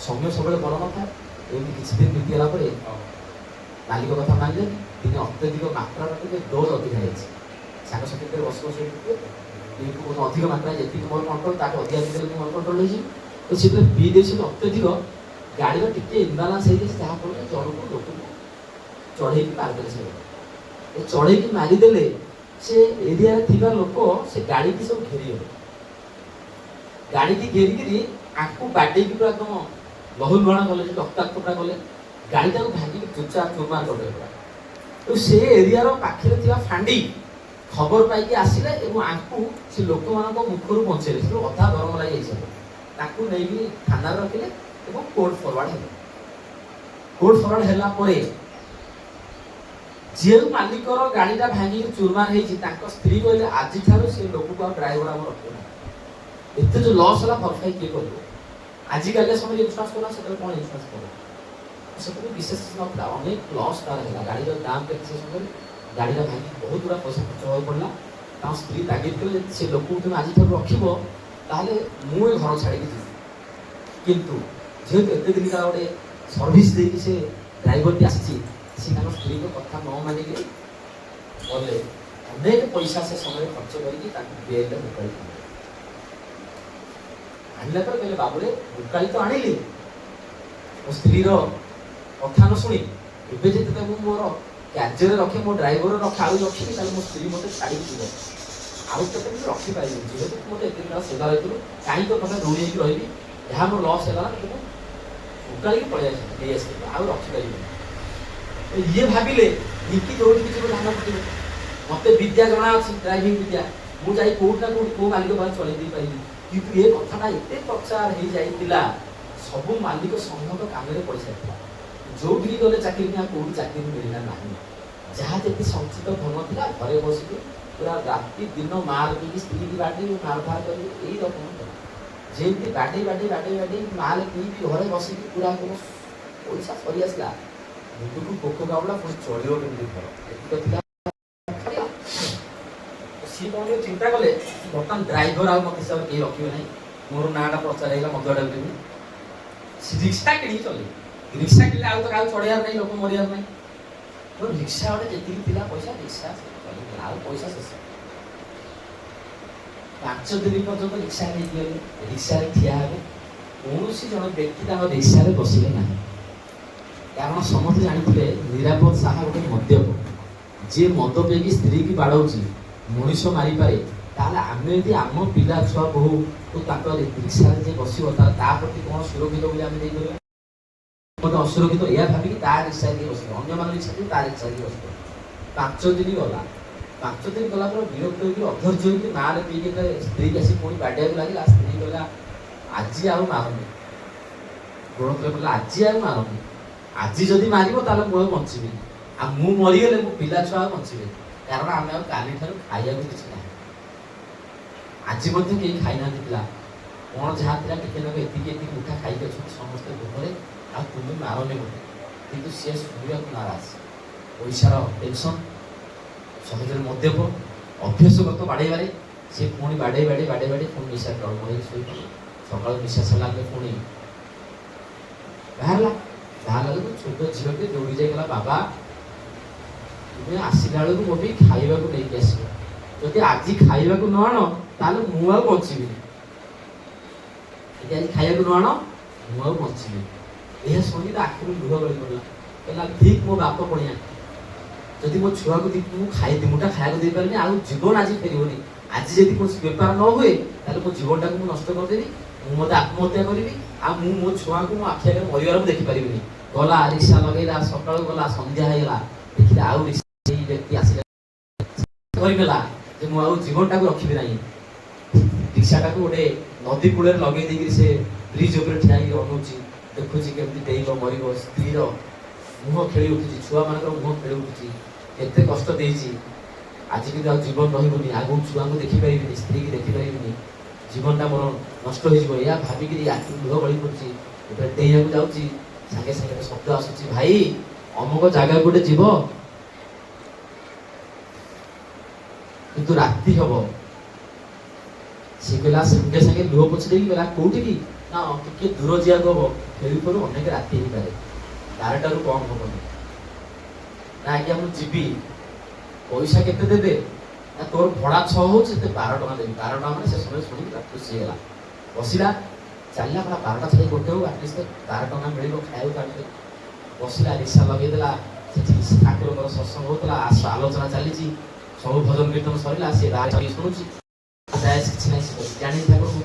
ସମୟ ସବୁବେଳେ ବଡ଼ ନଥାଏ। ଏମିତି କିଛି ଦିନ ବିତିଗଲା ପରେ ମାଲିକ କଥା ମାନିଲେ, ଦିନେ ଅତ୍ୟଧିକ ମାତ୍ରାର ଟିକେ ଡୋଜ୍ ଅଧିକା ହେଇଛି। ସାଙ୍ଗସାଥି ଭିତରେ ବସି ବସି ଅଧିକ ମାତ୍ରାରେ ଯେତିକି ମୋର କଣ୍ଟ୍ରୋଲ ତାଠୁ ଅଧିକା ଭିତରେ ମୋର କଣ୍ଟ୍ରୋଲ ହେଇଛି। ତ ସେଥିରେ ପିଇ ଦେଇଛନ୍ତି ଅତ୍ୟଧିକ, ଗାଡ଼ିର ଟିକେ ଇମ୍ବାଲାନ୍ସ ହେଇଯାଇଛି, ଯାହାଫଳରେ ଜଣକୁ ଲୋକକୁ ଚଢ଼େଇକି ମାରିଦେଲେ। ସେ ଚଢ଼େଇକି ମାରିଦେଲେ, ସେ ଏରିଆରେ ଥିବା ଲୋକ ସେ ଗାଡ଼ିକି ସବୁ ଘେରିଗଲେ। ଗାଡ଼ିକି ଘେରିକିରି ଆଙ୍କୁ ବାଡ଼େଇକି ପୁରା ତମ ଲହୁଲୁହାଣ କଲେ, ରକ୍ତାକ୍ତ ପୁରା କଲେ, ଗାଡ଼ିଟାକୁ ଭାଙ୍ଗିକି ଚୁରମାର କରିଦେଲେ ପୁରା। ତ ସେ ଏରିଆର ପାଖରେ ଥିବା ଫାଣ୍ଡି ଖବର ପାଇକି ଆସିଲେ ଏବଂ ଆଙ୍କୁ ସେ ଲୋକମାନଙ୍କ ମୁଖରୁ ବଞ୍ଚେଇଲେ। ସେ ଅଧା ଦରମ ଲାଗିଯାଇଛନ୍ତି, ତାକୁ ନେଇକି ଥାନାରେ ରଖିଲେ ଏବଂ କୋର୍ଟ ଫରୱାର୍ଡ ହେଲେ। କୋର୍ଟ ଫରୱାର୍ଡ ହେଲା ପରେ ଯେଉଁ ମାଲିକର ଗାଡ଼ିଟା ଭାଙ୍ଗିକି ଚୁରମାର ହେଇଛି, ତାଙ୍କ ସ୍ତ୍ରୀ କହିଲେ ଆଜିଠାରୁ ସେ ଲୋକକୁ ଆଉ ଡ୍ରାଇଭର ଆମର ରଖିବ ନାହିଁ। ଏତେ ଯୋଉ ଲସ୍ ହେଲା ଭରପାଇ କିଏ କରିବ? ଆଜିକାଲି ସମୟରେ ଇନ୍ସୁରାନ୍ସ କଲା, ସେତେବେଳେ କ'ଣ ଇନ୍ସୁରାନ୍ସ କଲା? ସେତେବେଳେ ବିଶେଷ ନଥିଲା, ଅନେକ ଲସ୍ ତାର ହେଲା। ଗାଡ଼ିର ଦାମ୍ କେତେ ସେ ସମୟରେ, ଗାଡ଼ିଟା ଭାଙ୍ଗି ବହୁତ ଗୁଡ଼ା ପଇସା ଖର୍ଚ୍ଚ ହେବାକୁ ପଡ଼ିଲା। ତାଙ୍କ ସ୍ତ୍ରୀ ତାଗିଦ କଲେ ସେ ଲୋକକୁ ତୁମେ ଆଜିଠାରୁ ରଖିବ, ତାହେଲେ ମୁଁ ଏ ଘର ଛାଡ଼ିକି ଯିବି। କିନ୍ତୁ ଯେହେତୁ ଏତେ ଦିନ ତାର ଗୋଟେ ସର୍ଭିସ୍ ଦେଇକି ସେ ଡ୍ରାଇଭରଟି ଆସିଛି, ସେ ତାଙ୍କ ସ୍ତ୍ରୀଙ୍କ କଥା ନ ମାନିକି ଗଲେ। ଅନେକ ପଇସା ସେ ସମୟରେ ଖର୍ଚ୍ଚ କରିକି ତାକୁ ବେଲ୍ରେ ମୁକାଳି ଆଣିଲା ପରେ କହିଲେ ବାବୁରେ ମୁକାଳି ତ ଆଣିଲି, ମୋ ସ୍ତ୍ରୀର କଥା ନ ଶୁଣି, ଏବେ ଯଦି ତାକୁ ମୋର କାର୍ଯ୍ୟରେ ରଖେ, ମୋ ଡ୍ରାଇଭର ଆଉ ରଖିବି, ତାହେଲେ ମୋ ସ୍ତ୍ରୀ ମୋତେ ଛାଡ଼ିକି ଯିବ, ଆଉ ତୋତେ ମୁଁ ରଖିପାରିବିନି। ଯେହେତୁ ମୋତେ ଏତେ ଦିନ ସେବା ରହିଥିଲୁ, କାହିଁକି ତୋ କଥା ଋଣୀ ହେଇକି ରହିବି? ଯାହା ମୋର ଲସ୍ ହେଲା ନା, ତୁ ମୁକାଳିକି ପଳେଇ ଆସିବି, ନେଇ ଆସିବି, ଆଉ ରଖିପାରିବିନି। ଇଏ ଭାବିଲେ ନିକି ଯୋଉଠି କିଛି ଧାନ ଫୁଟିବ, ମୋତେ ବିଦ୍ୟା ଜଣା ଅଛି, ଡ୍ରାଇଭିଂ ବିଦ୍ୟା, ମୁଁ ଯାଇ କୋଉଠି ନା କୋଉଠି କୋଉ ମାଲିକ ପାଖରେ ଚଳେଇ ଦେଇପାରିବି। କିନ୍ତୁ ଏ କଥାଟା ଏତେ ପ୍ରଚାର ହେଇଯାଇଥିଲା, ସବୁ ମାଲିକ ସଂଘଙ୍କ କାମରେ ପଡ଼ିସାରିଥିଲା। ଯୋଉଠିକି ଗଲେ ଚାକିରି ନା କୋଉଠି ଚାକିରି ମିଳିଲା ନାହିଁ। ଯାହା ଯେତେ ସଞ୍ଚିତ ଧନ ଥିଲା ଘରେ ବସିକି ପୁରା ରାତି ଦିନ ମାଲ ପିଇକି ସ୍ତ୍ରୀକି ବାଡ଼େଇ ମାଲ ବାହାର କରିକି ଏଇ ରକମ ଯେମିତି ବାଡ଼େଇ ବାଡ଼େଇ ବାଡ଼େଇ ବାଡ଼େଇ ମାଲ ପିଇକି ଘରେ ବସିକି ପୁରା ପଇସା ସରି ଆସିଲା। ମୁଣ୍ଡକୁ ପୋକ କାମୁଡ଼ା, ପୁଣି ଚଳିବ କେମିତି ଘର, ଏତିକ ଥିଲା। ସିଏ କ'ଣ ଚିନ୍ତା କଲେ, ବର୍ତ୍ତମାନ ଡ୍ରାଇଭର ଆଉ ମୋତେ ହିସାବରେ କେହି ରଖିବେ ନାହିଁ, ମୋର ନାଁଟା ପ୍ରଚାର ହେଇଗଲା, ମଦୁଆଟା ବି ରିକ୍ସା କିଣିକି ଚଲେଇବି। ରିକ୍ସା କିଣିଲେ ଆଉ ତ କାହାକୁ ଚଢ଼େଇବାର ନାହିଁ, ଲୋକ ମରିବାର ନାହିଁ। ତ ରିକ୍ସା ଗୋଟେ ଯେତିକି ଥିଲା ପଇସା, ରିକ୍ସା ଚଲେଇଥିଲା, ଆଉ ପଇସା ଶେଷ। 5 ଦିନ ପର୍ଯ୍ୟନ୍ତ ରିକ୍ସା ନେଇକି ଗଲେ, ରିକ୍ସାରେ ଠିଆ ହେବେ, କୌଣସି ଜଣେ ବ୍ୟକ୍ତି ତାଙ୍କ ରିକ୍ସାରେ ବସିଲେ ନାହିଁ। କାରଣ ସମସ୍ତେ ଜାଣିଥିଲେ ନିରାପଦ ସାହା ଗୋଟେ ମଦ୍ୟପ, ଯିଏ ମଦ ପିଇକି ସ୍ତ୍ରୀକି ବାଡ଼ଉଛି, ମଣିଷ ମାରିପାରେ, ତାହେଲେ ଆମେ ଯଦି ଆମ ପିଲା ଛୁଆ ବୋହୁ ତାଙ୍କ ରିକ୍ସାରେ ଯିଏ ବସିବ, ତାହେଲେ ତା ପ୍ରତି କ'ଣ ସୁରକ୍ଷିତ ବୋଲି ଆମେ ଦେଇପାରିବା? ମୋତେ ଅସୁରକ୍ଷିତ ଏହା ଭାବିକି ତା ରିକ୍ସାରେ ଯିଏ ବସିବ, ଅନ୍ୟମାନେ ରିକ୍ସା ଯିଏ ତା ରିକ୍ସାରେ ଯିଏ ବସିବ। 5 ଦିନ ଗଲା। 5 ଦିନ ଗଲା ପରେ ବିରକ୍ତ ହେଇକି ଅଧୈର୍ଯ୍ୟ ହେଇକି ମାରେ ପିଇକି ସ୍ତ୍ରୀକି ଆସି ପୁଣି ବାଡ଼ିବାକୁ ଲାଗିଲା। ସ୍ତ୍ରୀ କହିଲା ଆଜି ଆଉ ମାରନି, ଗୋଡ଼ ତଳେ କହିଲା ଆଜି ଆଉ ମାରନି, ଆଜି ଯଦି ମାରିବ ତାହେଲେ ମୁଁ ଆଉ ବଞ୍ଚିବିନି, ଆଉ ମୁଁ ମରିଗଲେ ମୋ ପିଲା ଛୁଆ ଆଉ ବଞ୍ଚିବେନି, କାରଣ ଆମେ ଆଉ କାଲିଠାରୁ ଖାଇବାକୁ କିଛି ନାହିଁ। ଆଜି ମଧ୍ୟ କେହି ଖାଇନାହାନ୍ତି ପିଲା, କ'ଣ ଯାହା ଥିଲା ଟିକେ ନାକୁ ଏତିକି ଏତିକି ମିଠା ଖାଇକି ଅଛନ୍ତି ସମସ୍ତେ ଭୋକରେ, ଆଉ ତୁମେ ମାରନି ମୋତେ। କିନ୍ତୁ ସିଏ ଶୁଣିବାକୁ ନାରାଜ, ପଇସାର ଟେନସନ୍, ସହଜରେ ମଦ୍ୟପ, ଅଭ୍ୟାସଗତ ବାଡ଼େଇବାରେ ସେ ପୁଣି ବାଡ଼େଇ ବାଡ଼େଇ ବାଡ଼େଇ ବାଡ଼େଇ ପୁଣି ନିଶା ଟଳମଳ ହେଇକି ଶୋଇପଡ଼ିଲେ। ସକାଳୁ ନିଶା ସରିଲା ପରେ ପୁଣି ବାହାରିଲା ବେଳକୁ ଛୋଟ ଝିଅଟି ଦୌଡ଼ି ଯାଇଗଲା, ବାବା ତୁମେ ଆସିଲା ବେଳକୁ ମୋ ପାଇଁ ଖାଇବାକୁ ନେଇକି ଆସିବ, ଯଦି ଆଜି ଖାଇବାକୁ ନ ଆଣ ତାହେଲେ ମୁଁ ଆଉ ବଞ୍ଚିବିନି, ଯଦି ଆଜି ଖାଇବାକୁ ନ ଆଣ ମୁଁ ଆଉ ବଞ୍ଚିବିନି। ଏହା ଶୁଣିକି ତା ଆଖିରୁ ଲୁହ ଗଳି ପଡ଼ିଲା। କହିଲା ଠିକ୍ ମୋ ବାପ ପଣିଆ, ଯଦି ମୋ ଛୁଆକୁ ମୁଁ ଦିନଟା ଖାଇବାକୁ ଦେଇପାରିନି, ଆଉ ଜୀବନ ଆଜି ଫେରିବନି, ଆଜି ଯଦି କୌଣସି ବେପାର ନ ହୁଏ ତାହେଲେ ମୋ ଜୀବନଟାକୁ ମୁଁ ନଷ୍ଟ କରିଦେବି, ମୁଁ ମୋତେ ଆତ୍ମହତ୍ୟା କରିବି ଆଉ ମୁଁ ମୋ ଛୁଆଙ୍କୁ ମୋ ଆଖି ଆଗରେ ମରିବାର ମୁଁ ଦେଖିପାରିବିନି। ଗଲା ରିକ୍ସା ଲଗେଇଲା, ସକାଳୁ ଗଲା, ସନ୍ଧ୍ୟା ହେଇଗଲା, ଦେଖିଲେ ଆଉ ରିକ୍ସା ସେଇ ବ୍ୟକ୍ତି ଆସିଲା, କହିଦେଲା ଯେ ମୁଁ ଆଉ ଜୀବନଟାକୁ ରଖିବି ନାହିଁ। ରିକ୍ସାଟାକୁ ଗୋଟେ ନଦୀ କୂଳରେ ଲଗେଇ ଦେଇକି ସେ ବ୍ରିଜ ଉପରେ ଠିଆ ହେଇକି ଅନଉଛି, ଦେଖୁଛି କେମିତି ଡେଇବ ମରିବ। ସ୍ତ୍ରୀର ମୁହଁ ଖେଳି ଉଠୁଛି, ଛୁଆମାନଙ୍କର ମୁହଁ ଖେଳି ଉଠୁଛି, କେତେ କଷ୍ଟ ଦେଇଛି। ଆଜି କିନ୍ତୁ ଆଉ ଜୀବନ ରହିବନି, ଆଗକୁ ଛୁଆଙ୍କୁ ଦେଖିପାରିବିନି, ସ୍ତ୍ରୀକି ଦେଖିପାରିବିନି, ଜୀବନଟା ମୋର ନଷ୍ଟ ହେଇଯିବ। ଏହା ଭାବିକିରି ଆଖି ଲୁହ ଗଳି ପଡୁଛି। ଏବେ ଡେଇଁବାକୁ ଯାଉଛି, ସାଙ୍ଗେ ସାଙ୍ଗେ ଶବ୍ଦ ଆସୁଛି, ଭାଇ ଅମୁକ ଜାଗାକୁ ଗୋଟେ ଯିବ କିନ୍ତୁ ରାତି ହବ। ସେ କହିଲା ସାଙ୍ଗେ ସାଙ୍ଗେ ଲୁହ ପୋଛି ଦେଇକି କହିଲା କୋଉଠିକି ନା ଟିକେ ଦୂର ଯିବାକୁ ହବ, ଫେରୁ ଫେରୁ ଅନେକ ରାତି ହେଇପାରେ, 12ଟାରୁ କମ ହବନି। ନା ଆଜ୍ଞା ମୁଁ ଯିବି, ପଇସା କେତେ ଦେବେ? ନା ତୋର ଭଡ଼ା 6 ହଉଛି, ଏତେ 12 ଟଙ୍କା ଦେବି। 12 ଟଙ୍କା ମାନେ ସେ ସମୟ ଶୁଣିକି ଖୁସି ହେଇଗଲା, ବସିଲା, ଚାଲିଲା। ପୁରା 12ଟା ଛାଡ଼ି ଗୋଟେ ହଉ ଆଟଲିଷ୍ଟ 12 ଟଙ୍କା ମିଳିବ ଖାଇବାକୁ କାଟିଲେ। ବସିଲା, ରିକ୍ସା ଲଗେଇଦେଲା, ସେଠି ଠାକୁରଙ୍କର ସତ୍ସଙ୍ଗ ହଉଥିଲା, ଆଲୋଚନା ଚାଲିଛି, ସବୁ ଭଜନ କୀର୍ତ୍ତନ ସରିଲା। ସେ ଶୁଣୁଛି, କିଛି ନାହିଁ, ସେ ଜାଣି ଠାକୁରଙ୍କୁ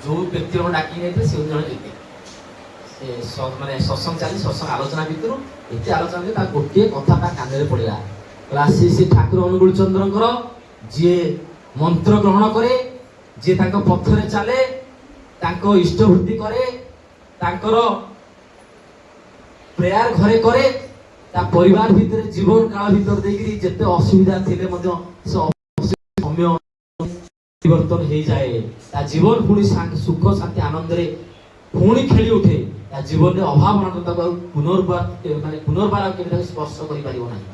ଯୋଉ ବ୍ୟକ୍ତି ଡାକି ନେଇଥିଲେ ସେ ଜଣେ ବ୍ୟକ୍ତି। ସେ ମାନେ ସତ୍ସଙ୍ଗ ଚାଲି, ସତ୍ସଙ୍ଗ ଆଲୋଚନା ଭିତରୁ ଏତେ ଆଲୋଚନା ଯେ ତା ଗୋଟିଏ କଥା ତା କାନରେ ପଡ଼ିଲା, କହିଲା ସେ ଠାକୁର ଅନୁକୂଳ ଚନ୍ଦ୍ରଙ୍କର ଯିଏ ମନ୍ତ୍ର ଗ୍ରହଣ କରେ, ଯିଏ ତାଙ୍କ ପଥରେ ଚାଲେ, ତାଙ୍କ ଇଷ୍ଟବୃତ୍ତି କରେ, ତାଙ୍କର ପ୍ରେୟାର ଘରେ କରେ, ତା ପରିବାର ଭିତରେ ଜୀବନ କାଳ ଭିତରେ ଦେଇକିରି ଯେତେ ଅସୁବିଧା ଥିଲେ ମଧ୍ୟ ସେ ସମୟ ପରିବର୍ତ୍ତନ ହେଇଯାଏ, ତା ଜୀବନ ପୁଣି ସୁଖ ଶାନ୍ତି ଆନନ୍ଦରେ ପୁଣି ଖେଳି ଉଠେ। ତା ଜୀବନରେ ଅଭାବ ଅନାଟନ ଆଉ ପୁନର୍ବାର କେବେ ତାକୁ ସ୍ପର୍ଶ କରିପାରିବ ନାହିଁ।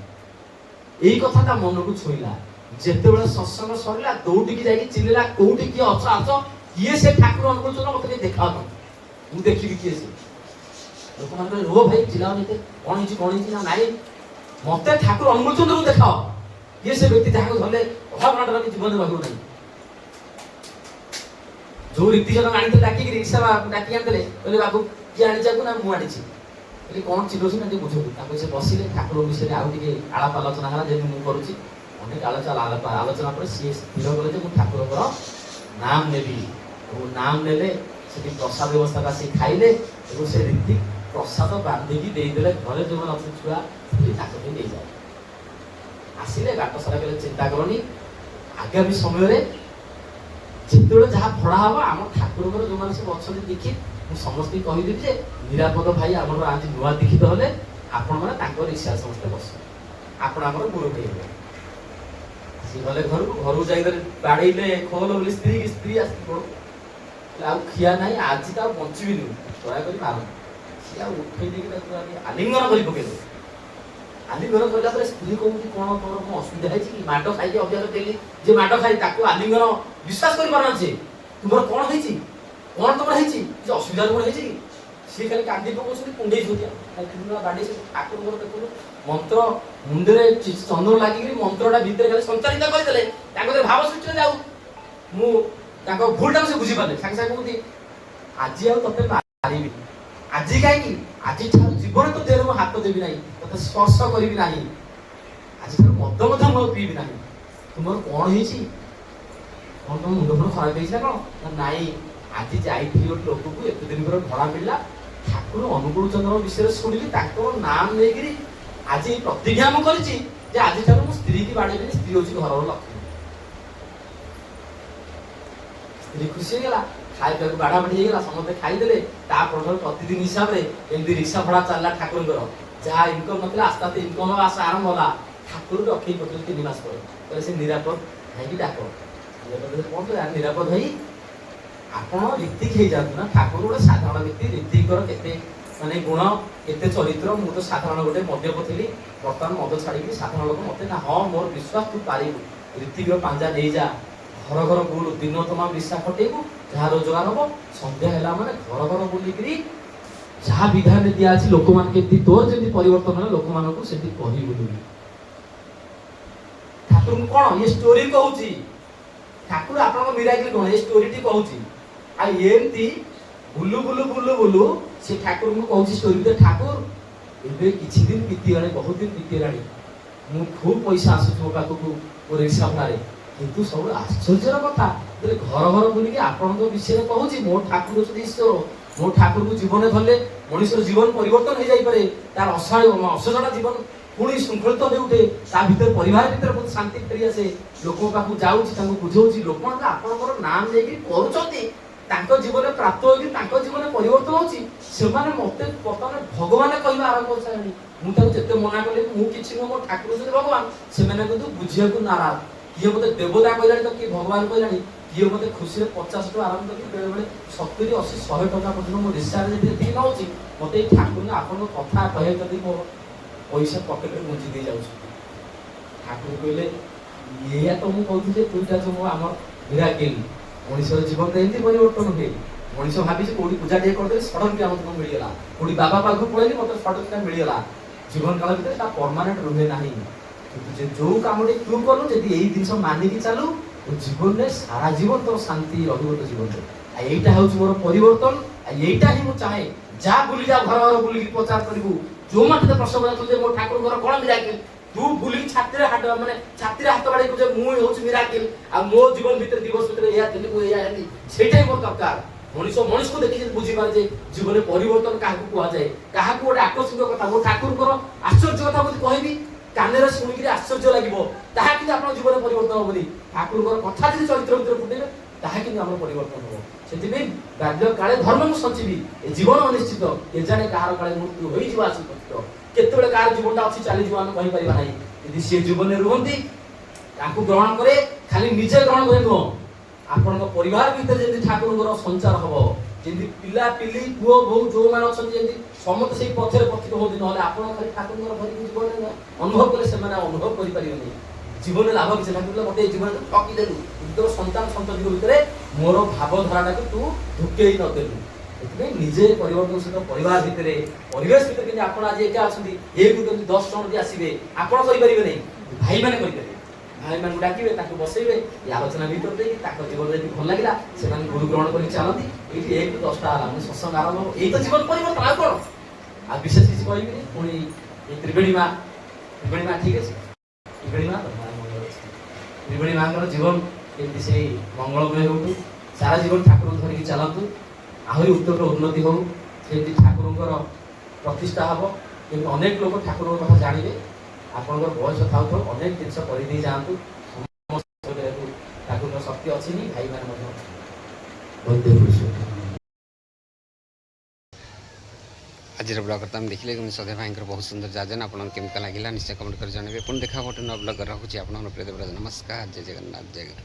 ଏଇ କଥା ତା ମନକୁ ଛୁଇଁଲା। ଯେତେବେଳେ ସତ୍ସଙ୍ଗ ସରିଲା ଦୌଡ଼ିକି ଯାଇକି ଚିଲେଇଲା, କୋଉଠି କିଏ ଅଛ ଆସ, କିଏ ସେ ଠାକୁର ଅନୁକୂଳ ଚନ୍ଦ୍ର, ମତେ ଟିକେ ଦେଖାଅ, ମୁଁ ଦେଖିବି କିଏ ସେ। ଲୋକମାନେ କହିଲେ ରୋ ଭାଇ ଚିଲାଅନି, କଣ ହେଇଛି ନା ନାଇଁ, ମତେ ଠାକୁର ଅନୁକୂଳ ଚନ୍ଦ୍ରକୁ ଦେଖାଅ, କିଏ ସେ ବ୍ୟକ୍ତି ଯାହାକୁ ଧରିଲେ ଅଭାବ ଅନାଟନ ଜୀବନରେ ରହିବ ନାହିଁ। ଯୋଉ ରୀତି ଜଣକ ଆଣିଥିଲେ ଡାକିକି, ରିକ୍ସା ଡାକିକି ଆଣିଥିଲେ, କହିଲେ ବାବୁ କିଏ ଆଣିଛାକୁ? ନା ମୁଁ ଆଣିଛି। କହିଲେ କଣ ଚିଲଉଛି ନା ଟିକେ ବୁଝନ୍ତୁ। ତାଙ୍କୁ ସେ ବସିଲେ, ଠାକୁର ବିଷୟରେ ଆଉ ଟିକେ ଆଳାପ ଆଲୋଚନା ହେଲା, ଯେମିତି ମୁଁ କରୁଛି। ଅନେକ ଆଲୋଚନା ପରେ ସିଏ ସ୍ଥିର କଲେ ଯେ ମୁଁ ଠାକୁରଙ୍କର ନାମ ନେବି। ଏବଂ ନାମ ନେଲେ ସେଠି ପ୍ରସାଦ ବ୍ୟବସ୍ଥା ଆସି ଖାଇଲେ, ଏବଂ ସେ ରୀତି ପ୍ରସାଦ ବାନ୍ଧିକି ଦେଇଦେଲେ ଘରେ ଯୋଉମାନେ ଅଛନ୍ତି ଛୁଆ, ତାଙ୍କ ପାଇଁ ନେଇଯାଏ। ଆସିଲେ ବାଟ ସାରା କହିଲେ ଚିନ୍ତା କରନି, ଆଗାମୀ ସମୟରେ ଯେତେବେଳେ ଯାହା ଭଡ଼ା ହବ ଆମ ଠାକୁରଙ୍କର ଯୋଉମାନେ ସବୁ ଅଛନ୍ତି ଦୀକ୍ଷିତ, ମୁଁ ସମସ୍ତଙ୍କୁ କହିଦେବି ଯେ ନିରାପଦ ଭାଇ ଆମର ଆଜି ନୂଆ ଦୀକ୍ଷିତ ହେଲେ, ଆପଣମାନେ ତାଙ୍କ ରିକ୍ସାରେ ସମସ୍ତେ ବସିବେ, ଆପଣ ଆମର ମୁରବି ହେବେ। ସିଏ ଗଲେ ଘରକୁ ଯାଇକି ବାଡ଼େଇଲେ ଖୋଲ ବୋଲି ସ୍ତ୍ରୀ ଆସିକି ଆଉ ଖିଆ ନାହିଁ, ଆଜି ତ ଆଉ ବଞ୍ଚିବିନି, ଦୟାକରି ମାର। ସିଏ ଆଉ ଉଠେଇ ଦେଇକି ତାକୁ ଆଲିଙ୍ଗନ କରି ପକେଇଲେ। ଆଲିଙ୍ଗନ କରିଲା ପରେ ସ୍ତ୍ରୀ କହୁଛି କଣ ତୋର କଣ ଅସୁବିଧା ହେଇଛି କି? ମାଡ଼ ଖାଇକି ଅଭ୍ୟାସ ଡେଲି ଯେ ମାଡ଼ ଖାଇ ତାକୁ ଆଲିଙ୍ଗନ ବିଶ୍ୱାସ କରିପାରୁନାହାନ୍ତି। ସେ ତୁମର କଣ ହେଇଛି, କଣ ତମର ହେଇଛି, କିଛି ଅସୁବିଧା କଣ ହେଇଛି କି? ସିଏ ଖାଲି କାନ୍ଦି ପକଉଛନ୍ତି, କୁଣ୍ଡେଇ ଛୁଟିଆ ବାଡି। ଠାକୁରଙ୍କର ଦେଖୁନ ମନ୍ତ୍ର ମୁଣ୍ଡରେ ଚନ୍ଦନ ଲାଗିକିରି ମନ୍ତ୍ରଟା ଭିତରେ ଖାଲି ସଞ୍ଚାରିତ କରିଦେଲେ, ତାଙ୍କ ଭାବ ସୃଷ୍ଟି ଯାଉ। ମୁଁ ତାଙ୍କ ଭୁଲଟାକୁ ସେ ବୁଝିପାରିଲେ, ସାଙ୍ଗେ ସାଙ୍ଗେ କହୁଛି ଆଜି ଆଉ ତତେ ମାରିବି। ଆଜି କାହିଁକି? ଆଜିଠାରୁ ଜୀବନ ତ ଦେହରେ ମୁଁ ହାତ ଦେବି ନାହିଁ, ତତେ ସ୍ପର୍ଶ କରିବି ନାହିଁ, ଆଜିଠାରୁ ମଦ ମଧ୍ୟ ମୁଁ ପିଇବି ନାହିଁ। ତୁମର କଣ ହେଇଛି? କଣ ତମ ମୁଣ୍ଡ ଫୁଣ୍ଡ ଖରାପ ହେଇଛି ନା କଣ? ନାଇଁ, ଆଜି ଯାଇଥିଲି ଗୋଟେ ଲୋକକୁ, ଏତେ ଦିନ ପରେ ଭଡ଼ା ମିଳିଲା, ଠାକୁର ଅନୁକୂଳ ଚନ୍ଦ୍ର ବିଷୟରେ ଶୁଣିଲି, ତାଙ୍କର ନାମ ନେଇକିରି ଆଜି ଏଇ ପ୍ରତିଜ୍ଞା ମୁଁ କରିଛି ଯେ ଆଜିଠାରୁ ମୁଁ ସ୍ତ୍ରୀ କି ବାଡ଼େଇବିନି, ସ୍ତ୍ରୀ ହଉଛି ଘରର ଲକ୍ଷ୍ମୀ। ସ୍ତ୍ରୀ ଖୁସି ହେଇଗଲା, ଖାଇବାକୁ ବାଢ଼ାବାଢ଼ି ହେଇଗଲା, ସମସ୍ତେ ଖାଇଦେଲେ। ତାପରଠାରୁ ପ୍ରତିଦିନ ହିସାବରେ ଏମିତି ରିକ୍ସା ଭଡ଼ା ଚାଲିଲା ଠାକୁରଙ୍କର। ଯାହା ଇନକମ୍ ନଥିଲା ଆସ୍ତେ ଆସ୍ତେ ଇନକମ୍ ହେବା ଆରମ୍ଭ ହେଲା। ଠାକୁର ରଖେଇ ପକେଇଲେ 3 ମାସ ପରେ, କହିଲେ ସେ ନିରାପଦ ଭାଇକି ଡାକ। କଣ ନିରାପଦ ଭାଇ, ଆପଣ ରୀତିକ ହେଇଯାଆନ୍ତୁ ନା, ଠାକୁର ଗୋଟେ ସାଧାରଣ ବ୍ୟକ୍ତି, ରୀତିକର କେତେ ମାନେ ଗୁଣ, କେତେ ଚରିତ୍ର। ମୁଁ ତ ସାଧାରଣ ଗୋଟେ ମଦ୍ୟପ ଥିଲି, ବର୍ତ୍ତମାନ ମଦ ଛାଡ଼ିକି ସାଧାରଣ ଲୋକ। ମତେ ନା ହଁ ମୋର ବିଶ୍ୱାସ, ତୁ ପାରିବୁ, ରୀତିକର ପାଞ୍ଜା ନେଇଯା, ଘର ଘର ବୁଲ, ଦିନ ତମା ବିଶା ଖଟେଇବୁ, ଯାହା ରୋଜଗାର ହବ। ସନ୍ଧ୍ୟା ହେଲା ମାନେ ଘର ଘର ବୁଲିକିରି ଯାହା ବିଧାନ ଦିଆଅଛି ଲୋକମାନେ କେମିତି ତୋର ଯେମିତି ପରିବର୍ତ୍ତନ ହେଲା, ଲୋକମାନଙ୍କୁ ସେମିତି କହିବୁ। ଠାକୁରଙ୍କୁ କଣ ଇଏ ଷ୍ଟୋରି କହୁଛି, ଠାକୁର ଆପଣଙ୍କ ମିରାକିଲ କଣ ଏ ଷ୍ଟୋରିଟି କହୁଛି। ଆଉ ଏମିତି ବୁଲୁ ବୁଲୁ ବୁଲୁ ବୁଲୁ ସେ ଠାକୁରଙ୍କୁ କହୁଛି ଷ୍ଟୋରି ଭିତରେ, ଠାକୁର ଏବେ କିଛି ଦିନ ବିତିଗଲାଣି, ବହୁତ ଦିନ ବିତିଗଲାଣି, ମୁଁ ଖୁବ୍ ପଇସା ଆସୁଛି ମୋ ପାଖକୁ ମୋ ରିକ୍ସା ଭଡ଼ାରେ, କିନ୍ତୁ ସବୁ ଆଶ୍ଚର୍ଯ୍ୟର କଥା ଯେ ଘର ଘର ବୁଲିକି ଆପଣଙ୍କ ବିଷୟରେ କହୁଛି ମୋ ଠାକୁର ଯଦି ଈଶ୍ୱର, ମୋ ଠାକୁରଙ୍କୁ ଜୀବନରେ ଧରିଲେ ମଣିଷର ଜୀବନ ପରିବର୍ତ୍ତନ ହେଇଯାଇପାରେ, ତାର ଅସଜଡ଼ା ଜୀବନ ପୁଣି ଶୃଙ୍ଖଳିତ ହୋଇ ଉଠେ, ତା ଭିତରେ ପରିବାର ଭିତରେ ବହୁତ ଶାନ୍ତି ଫେରିଆସେ। ଲୋକଙ୍କ ପାଖକୁ ଯାଉଛି, ତାଙ୍କୁ ବୁଝଉଛି, ଲୋକମାନେ ଆପଣଙ୍କର ନାମ ନେଇକି କରୁଛନ୍ତି, ତାଙ୍କ ଜୀବନରେ ପ୍ରାପ୍ତ ହୋଇକି ତାଙ୍କ ଜୀବନରେ ପରିବର୍ତ୍ତନ ହଉଛି। ସେମାନେ ମତେ ବର୍ତ୍ତମାନ ଭଗବାନ କହିବା ଆରମ୍ଭ କରିସାରିଲେଣି। ମୁଁ ତାଙ୍କୁ ଯେତେ ମନା କଲି ମୁଁ କିଛି ନୁହଁ, ମୋ ଠାକୁର ଯଦି ଭଗବାନ, ସେମାନେ କିନ୍ତୁ ବୁଝିବାକୁ ନାରାଜ। କିଏ ମତେ ଦେବତା କହିଲାଣି ତ କିଏ ଭଗବାନ କହିଲାଣି, କିଏ ମତେ ଖୁସିରେ 50 ଟଙ୍କା ଆରମ୍ଭ କରିକି ବେଳେବେଳେ 70, 80, 100 ଟଙ୍କା ପର୍ଯ୍ୟନ୍ତ ମୋ ରିସାର୍ଜ ଯଦି ଏତିକି ନଉଛି, ମତେ ଏଇ ଠାକୁର ଆପଣଙ୍କ କଥା କହିବା ଯଦି ମୋ ପଇସା ପକେଟରେ ଗୁଞ୍ଜି ଦେଇ ଯାଉଛି। ଠାକୁର କହିଲେ ଏଇଆ ତ ମୁଁ କହୁଥିଲି ଯେ ତୁଇଟା ଯୋଉ ଆମର ମିରାକିଲ, ମଣିଷର ଜୀବନ ଏମିତି ପରିବର୍ତ୍ତନ ହୁଏ। ମଣିଷ ଭାବିଛି କୋଉଠି ପୂଜା ଟିକେ କରିଦେଲେ ସଡନ କି ଆମକୁ ମିଳିଗଲା, କୋଉଠି ବାବା ପାଖକୁ ପଳେଇଲି ମତେ ସଡନ ଟା ମିଳିଗଲା। ଜୀବନ କାଳ ଭିତରେ ତା ପରମାନେଣ୍ଟ ରୁହେ ନାହିଁ। କିନ୍ତୁ ଯେ ଯୋଉ କାମଟି ତୁ କଲୁ ଯଦି ଏଇ ଜିନିଷ ମାନିକି ଚାଲୁ, ତୋ ଜୀବନରେ ସାରା ଜୀବନ ତୋର ଶାନ୍ତି ରହିବ ତୋ ଜୀବନରେ। ଆଉ ଏଇଟା ହଉଛି ମୋର ପରିବର୍ତ୍ତନ। ଆଉ ଏଇଟା ହିଁ ମୁଁ ଚାହେଁ। ଯା ବୁଲି ଯା, ଘର ଘର ବୁଲିକି ପ୍ରଚାର କରିବୁ। ଯୋଉମାନେ ତତେ ପ୍ରଶ୍ନ କରୁଛନ୍ତି ଯେ ମୋ ଠାକୁରଙ୍କର କଣ ମିରାକିଲ, ତୁ ବୁଲିକି ଛାତିରେ ହାତ ବାଡେଇ ଯେ ମୁଁ ହଉଛି ମିରାକିଲ, ଆଉ ମୋ ଜୀବନ ଭିତରେ ଦିବସ ଭିତରେ ଏଇଆ ଥିଲି, ମୁଁ ଏଇଆ ହେଲି, ସେଇଟା ହିଁ ମୋର ଦରକାର। ମଣିଷକୁ ଦେଖିକି ବୁଝିପାରେ ଯେ ଜୀବନରେ ପରିବର୍ତ୍ତନ କାହାକୁ କୁହାଯାଏ, କାହାକୁ ଗୋଟେ ଆକର୍ଷଣୀୟ କଥା। ମୋ ଠାକୁରଙ୍କର ଆଶ୍ଚର୍ଯ୍ୟ କଥା ଯଦି କହିବି, କାନରେ ଶୁଣିକିରି ଆଶ୍ଚର୍ଯ୍ୟ ଲାଗିବ, ତାହା କିନ୍ତୁ ଆପଣଙ୍କ ଜୀବନରେ ପରିବର୍ତ୍ତନ ହବନି। ଠାକୁରଙ୍କର କଥା ଯଦି ଚରିତ୍ର ଭିତରେ ଫୁଟେଇବେ, ତାହା କିନ୍ତୁ ଆମର ପରିବର୍ତ୍ତନ ହବ। ସେଥିପାଇଁ ବାଲ୍ୟ କାଳେ ଧର୍ମ ମୁଁ ସଞ୍ଚିବି, ଏ ଜୀବନ ଅନିଶ୍ଚିତ, କେଜାଣେ କାହାର କାଳେ ମୃତ୍ୟୁ ହୋଇଯିବ ଆଶୁପତିତ। କେତେବେଳେ କାହାର ଜୀବନଟା ଅଛି ଚାଲିଯିବ ଆମେ କହିପାରିବା ନାହିଁ। ଯଦି ସିଏ ଜୀବନରେ ରୁହନ୍ତି, ତାଙ୍କୁ ଗ୍ରହଣ କରେ, ଖାଲି ନିଜେ ଗ୍ରହଣ କରେ ନୁହଁ, ଆପଣଙ୍କ ପରିବାର ଭିତରେ ଯେମିତି ଠାକୁରଙ୍କର ସଞ୍ଚାର ହବ, ଯେମିତି ପିଲା ପିଲି ପୁଅ ବୋହୁ ଯୋଉମାନେ ଅଛନ୍ତି ଯେମିତି ସମସ୍ତେ ସେଇ ପଥରେ ପଥିତ ହୁଅନ୍ତି। ନହେଲେ ଆପଣ ଖାଲି ଠାକୁରଙ୍କର ଧରିକି ଜୀବନରେ ଅନୁଭବ କଲେ ସେମାନେ ଅନୁଭବ କରିପାରିବେନି। ଜୀବନରେ ଲାଭ କିଛି ନାହିଁ। ମତେ ଏଇ ଜୀବନରେ ଠକିଦେଲୁ, ତୋର ସନ୍ତାନ ସନ୍ତତିଙ୍କ ଭିତରେ ମୋର ଭାବଧାରାଟାକୁ ତୁ ଢୁକେଇ ନଦେଲୁ। ସେଥିପାଇଁ ନିଜେ ପରିବର୍ତ୍ତନ ସହିତ ପରିବାର ଭିତରେ ପରିବେଶ ଭିତରେ କେମିତି ଆପଣ ଆଜି ଏକା ଅଛନ୍ତି, ଏକୁ କେମିତି 10 ଜଣ ଯଦି ଆସିବେ ଆପଣ କରିପାରିବେ ନାହିଁ, ଭାଇମାନେ କରିପାରିବେ। ଭାଇମାନଙ୍କୁ ଡାକିବେ, ତାଙ୍କୁ ବସେଇବେ, ଏ ଆଲୋଚନା ଭିତରେ ଦେଇକି ତାଙ୍କ ଜୀବନ ଯଦି ଭଲ ଲାଗିଲା ସେମାନେ ଗୁରୁ ଗ୍ରହଣ କରିକି ଚାଲନ୍ତି। ଏଇଠି 1 ରୁ 10ଟା ହେଲା ମାନେ ସତ୍ସଙ୍ଗ ଆରମ୍ଭ ହବ। ଏଇ ତ ଜୀବନ ପରିବର୍ତ୍ତନ, ଆଉ କଣ। ଆଉ ବିଶେଷ କିଛି କହିବିନି। ପୁଣି ଏଇ ତ୍ରିବେଣୀ ମା ଠିକ ଅଛି, ତ୍ରିବେଣୀ ମା ତ୍ରିବେଣୀ ମାଙ୍କର ଜୀବନ କେମିତି ସେଇ ମଙ୍ଗଳମୟ ହଉଠୁ, ସାରା ଜୀବନ ଠାକୁରଙ୍କୁ ଧରିକି ଚାଲନ୍ତୁ, ଆହୁରି ଉତ୍ତର ଉନ୍ନତି ହଉ, ଯେମିତି ଠାକୁରଙ୍କର ପ୍ରତିଷ୍ଠା ହବ, ଯେମିତି ଅନେକ ଲୋକ ଠାକୁରଙ୍କ କଥା ଜାଣିବେ। ଆପଣଙ୍କର ବୟସ ଥାଉ ଥାଉ ଅନେକ ଜିନିଷ କରିଦେଇ ଯାଆନ୍ତୁ। ଠାକୁରଙ୍କ ଶକ୍ତି ଅଛି ନି, ଭାଇମାନେ ମଧ୍ୟ ଆଜିର ବ୍ଲଗ୍ ତ ଆମେ ଦେଖିଲେ କିନ୍ତୁ ସଦେ ଭାଇଙ୍କର ବହୁତ ସୁନ୍ଦର ଯାଜନ। ଆପଣଙ୍କୁ କେମିତି ଲାଗିଲା ନିଶ୍ଚୟ କମେଣ୍ଟ କରି ଜଣାଇବେ। ପୁଣି ଦେଖା ଗୋଟେ ନୂଆ ବ୍ଲଗ୍ ରହୁଛି ଆପଣଙ୍କର ପ୍ରିୟ ଦେବରାଜ। ନମସ୍କାର, ଜୟ ଜଗନ୍ନାଥ, ଜୟ ଗୁରୁ।